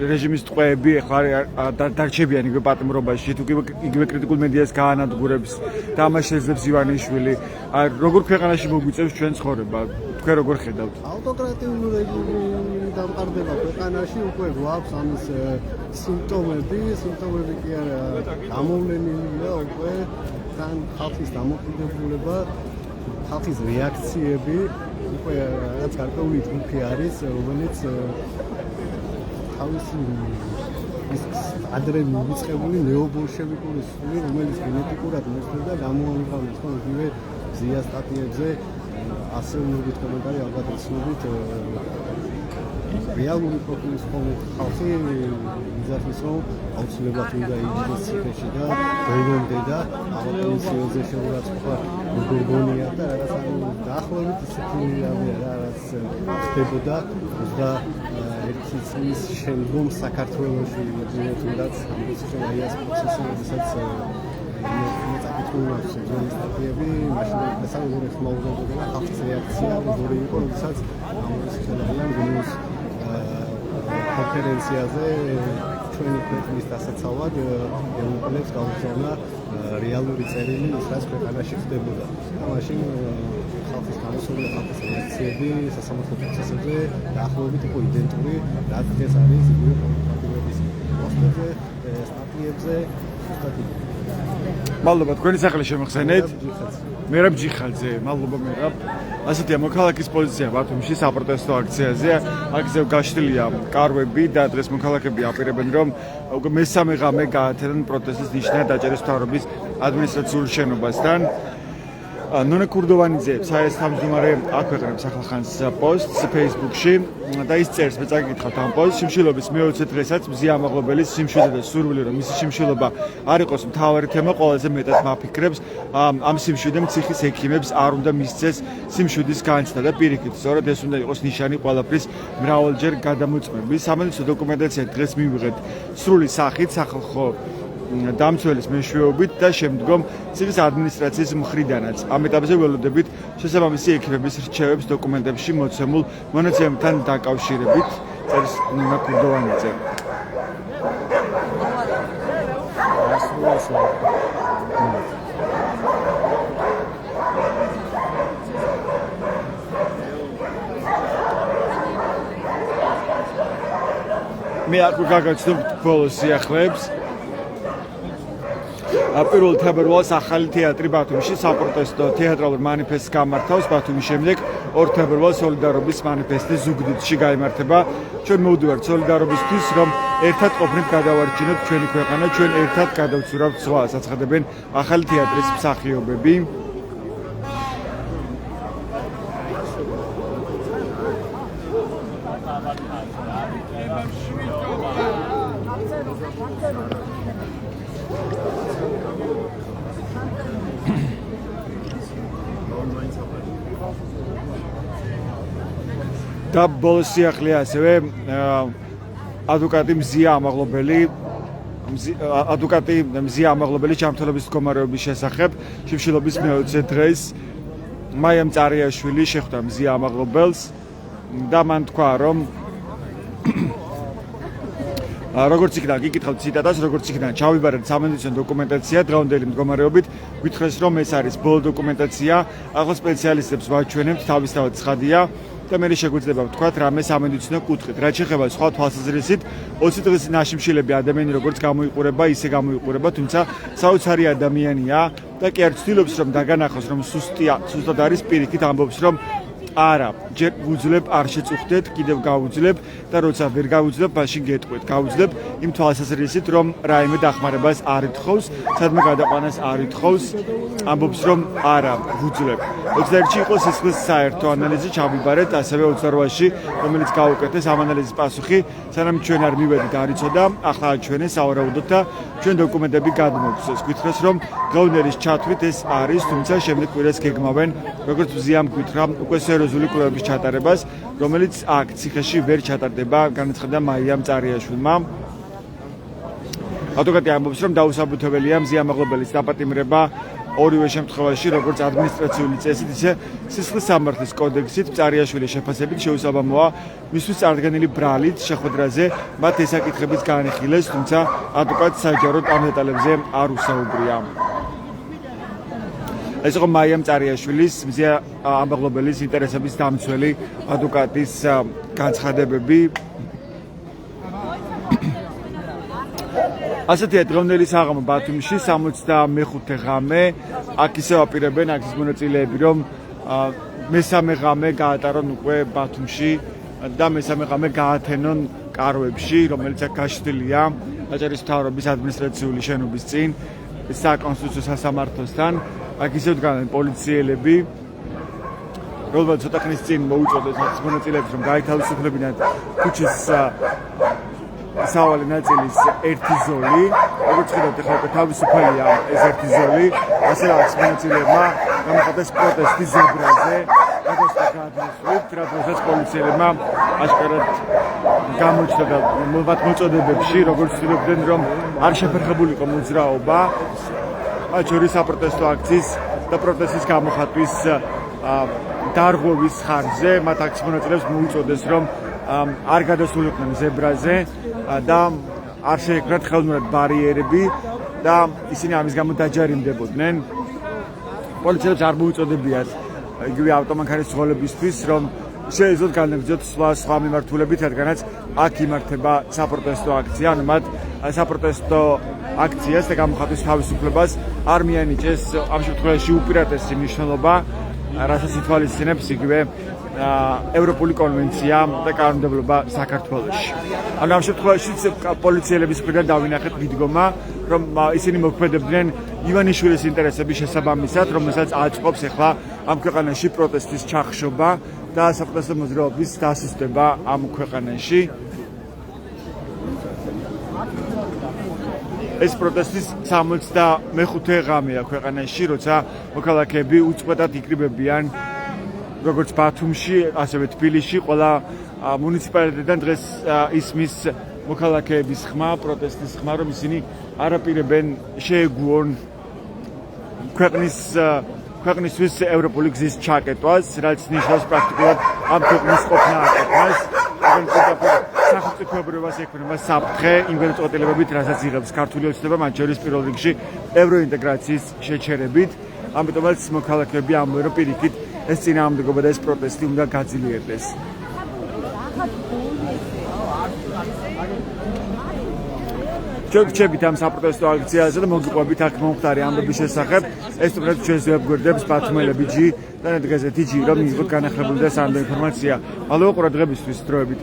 Speaker 1: რეჟიმის ტყვეები ახლა დარჩებიან იგივე პატიმრობაში თუ კი იგივე კრიტიკულ მედიას გაანადგურებს და ამას შეძლებს ივანიშვილი როგორ ქვეყანაში მოგვიწევს ჩვენ ცხოვრება თქვენ როგორ ხედავთ
Speaker 4: ავტოკრატიული რეჟიმი დამყარდება ქვეყანაში უკვე გვაქვს ამის სიმპტომები კი არა გამოვლენილია უკვე თან ხალხის დამოკიდებულება, ხალხის რეაქციები, უკვე რაც გარკვეული ჯგუფი არის, რომელიც თავისი ადრე მივიწყებული ნეობოლშევიკური სული, რომელიც გენეტიკურად მოსწრდა გამოამყარებს ხო იგივე ზია სტატიებზე ასეულობით კომენტარი ალბათ ცნობით რეალური პროფილის ხალხი იზრდის რომ აუცილებლად უნდა იგდეს ციხეში და ბოლომდე და ამპენსიოზე შეურაცხყოფა გურგონია და რაღაცა დაახლოებით ისეთი რა რაც ხდებოდა 21 წლის შემდგომ საქართველოში თუნდაც ამბიციონაიას პროცესი როდესაც მეტაკითხულობს ჟურნალისტები მაშინ დასავლური ხმაურობდა და ხალხის რეაქცია როგორი იყო როდესაც ამბიციონაიან გუნოს კონფერენციაზე ჩვენი ქვეყნის დასაცავად ევროპელებს გაუგზავნა რეალური წერილი ის რაც ქვეყანაში ხდებოდა. მაშინ
Speaker 10: ხალხის განსხვავებული ხალხის ემოციები სასამართლო პროცესებზე დაახლოებით იყო იდენტური, რაც დღეს არის იგივე პოლიტიკების პოსტებზე, სტატიებზე,
Speaker 1: მადლობა თქვენი სახელი შემოხსენეთ. მერაბ ჯიხაძე, მადლობა მერაბ. ასეთია მოქალაქის პოზიცია ბათუმში საპროტესტო აქციაზე. აქ გაშლილია კარვები და დღეს მოქალაქეები აპირებენ რომ უკვე მესამე ღამე გაათენონ პროტესტის ნიშნად დაჭერეს მთავრობის ადმინისტრაციულ შენობასთან. ნონა კურდოვანიძე საესამსჯდომარე აქვეყნებს ახალხანს პოსტს Facebook-ში და ის წერს, მე წაგიკითხავთ ამ პოსტს, შიმშილობის მე-20 დღესაც მზია ამაღლობელის სიმშვიდე და სურვილი რომ მისი შიმშილობა არ იყოს მთავარი თემა, ყველაზე მეტად მაფიქრებს ამ სიმშვიდემ ციხის ექიმებს არ უნდა მისცეს სიმშვიდის განცდა და პირიქით, სწორედ ეს უნდა იყოს ნიშანი ყველაფრის მრავალჯერ გადამოწმების. სამედიცინო დოკუმენტაცია დღეს მივიღეთ სრული სახით სახალხო დამცველის მეშვეობით და შემდგომ ციხის ადმინისტრაციის მხრიდანაც. ამ ეტაპზე ველოდებით შესაბამისი ექიმების რჩევებს დოკუმენტებში მოცემულ მონაცემებთან დაკავშირებით. წერს ნონა კურდოვანიძე. მე აქ გაგაცნობ ბოლოს სიახლეებს. 1 თებერვალს ახალი თეატრი ბათუმში საპროტესტო თეატრალურ მანიფესტს გამართავს. ბათუმის შემდეგ 2 თებერვალს სოლიდარობის მანიფესტი ზუგდიდში გაიმართება. ჩვენ მოვდივართ სოლიდარობისთვის, რომ ერთად ყოფნით გადავარჩინოთ ჩვენი ქვეყანა, ჩვენ ერთად გადავცურავთ ზღვას, აცხადებენ ახალი თეატრის მსახიობები. და ბოლოს სიახლე ასევე ადვოკატი მზია ამაღლობელი ჯანმრთელობის მდგომარეობის შესახებ შიმშილობის მე-20 დღეს მაია მწარიაშვილი შეხვდა მზია ამაღლობელს და მან თქვა რომ როგორც იქნა გიკითხავთ ციტატას, როგორც იქნა ჩავიბარეთ სამედიცინო დოკუმენტაცია დღევანდელი მდგომარეობით, გითხრეს რომ ეს არის ბოლო დოკუმენტაცია, ახლა სპეციალისტებს ვაჩვენებთ, თავისთავად ცხადია და მე შეგვიძლია ვთქვათ რამე სამედიცინო კუთხით. რაც შეეხება სხვა თვალსაზრისით, 20 დღის ნაშიმშილები ადამიანი როგორც გამოიყურება, ისე გამოიყურება, თუმცა საოცარი ადამიანია და კი არ ცდილობს რომ დაგანახოს რომ სუსტად არის პირიქით ამბობს რომ არა, ჯერ ვუძლებ, არ შეწუხდეთ, კიდევ გავუძლებ და როცა ვერ გავუძლებ, მაშინ გეტყვით. გავუძლებ იმ თვალსაზრისით, რომ რაიმე დახმარებას არ ითხოვს, სადმე გადაყვანას არ ითხოვს, ამბობს რომ არა, ვუძლებ. 21-ში იყო სისხლის საერთო ანალიზი ჩავიბარეთ, ასევე 28-ში, რომელიც გაუკეთეს ამ ანალიზის პასუხი, სანამ ჩვენ არ მივედით არ იცოდა, ახლა აჩვენეს სავარაუდოდ და ჩვენ დოკუმენტები გადმოგცეს. გითხრეს რომ დღევანდელის ჩათვლით ეს არის, თუმცა შემდეგ კვირას გეგმავენ, როგორც მზიამ გითხრა, უკვე სერიოზული კვლევების ჩატარებას, რომელიც აქ ციხეში ვერ ჩატარდება, განაცხადა მაია მწარიაშვილმა. ადვოკატი ამბობს, რომ დაუსაბუთებელია მზია ამაღლობელის დაპატიმრება ორივე შემთხვევაში, როგორც ადმინისტრაციული წესით, ისე სისხლის სამართლის კოდექსით მწარიაშვილის შეფასებით შეუსაბამოა მისთვის წარდგენილი ბრალით შეხვედრაზე მათ ესაკითხებიც განიხილეს, თუმცა ადვოკატი საჯაროდ ამ დეტალებზე არ უსაუბრია. ეს იყო მაია მწარიაშვილის მზია ამაღლობელის ინტერესების დამცველი ადვოკატის განცხადებები. ასეთია დღევანდელი საღამო ბათუმში 65 ღამე. აქ ისევ აპირებენ აქ ის მონაწილეები რომ მესამე ღამე გაატარონ უკვე ბათუმში და მესამე ღამე გაათენონ კარვებში, რომელიც აქ გაშლილია დაჭერის მთავრობის ადმინისტრაციული შენობის წინ საკონსტიტუციო სასამართლოსთან. აქ ისევ დგანან პოლიციელები, რომელსაც ცოტა ხნის წინ მოუწოდეს ის მონაწილეებს რომ გაითავისუფლებინათ ქუჩის სავალი ნაწილის ერთი ზოლი, როგორც ხედავთ ახლა თავისუფალია ეს ერთი ზოლი, ასე რაც მონაწილეებმა გამოხატეს პროტესტი ზებრაზე, როგორც გადასვლით, რაც პოლიციელებმა აშკარად გამოჩნდა და მათ მოწოდებებში, როგორც ცდილობდნენ რომ არ შეფერხებულიყო მოძრაობა, მათ შორის საპროტესტო აქციის და პროტესტის გამოხატვის დარღვევის ხარჯზე, მათ აქციის მონაწილეებს მოუწოდეს რომ არ გადასულიყვნენ ზებრაზე და არ შეექმნათ ხელოვნურად ბარიერები და ისინი ამის გამო დაჯარიმდებოდნენ. პოლიციელებს არ მოუწოდებიათ იგივე ავტომანქანის ცხოველებისთვის, რომ შეეძლოთ განაგრძოთ სხვა მიმართულებით, რადგანაც აქ იმართება საპროტესტო აქცია, ანუ მათ საპროტესტო აქციას და გამოხატვის თავისუფლებას არ მიანიჭეს ამ შემთხვევაში უპირატესი მნიშვნელობა, რასაც ითვალისწინებს იგივე ევროპული კონვენცია და კანონმდებლობა საქართველოში. ანუ ამ შემთხვევაში პოლიციელების მხრიდან დავინახეთ მიდგომა, რომ ისინი მოქმედებდნენ ივანიშვილის ინტერესების შესაბამისად, რომელსაც აწყობს ახლა ამ ქვეყანაში პროტესტის ჩახშობა და საპროტესტო მოძრაობის დასუსტება ამ ქვეყანაში. ეს პროტესტის 65 ღამეა ქვეყანაში, როცა მოქალაქეები უწყვეტად იკრიბებიან როგორც ბათუმში, ასევე თბილისში, ყველა მუნიციპალიტეტიდან დღეს ისმის მოქალაქეების ხმა, პროტესტის ხმა, რომ ისინი არაპირებენ შეეგუონ ქვეყნისთვის ევროპული გზის ჩაკეტვას, რაც ნიშნავს პრაქტიკულად ამ ქვეყნის ყოფნა აკეთებას. სახელმწიფოებრიობას ექმნება საფრთხე იმ გადაწყვეტილებებით, რასაც იღებს ქართული ოცნება, მათ შორის პირველ რიგში ევროინტეგრაციის შეჩერებით. ამიტომაც მოქალაქეები ამბობენ, რომ პირიქით ეს წინააღმდეგობა და ეს პროტესტი უნდა გაძლიერდეს. Čovjek tam saprotesto akcija, sada mogu pobiti ak mohtari ambabishe saheb. Esto pred čez obgordebs Batumele biđi, da ne gazetiđi, robni zbog kanahrebul da sanda informacija. Ali oko radrebistvi strojbit.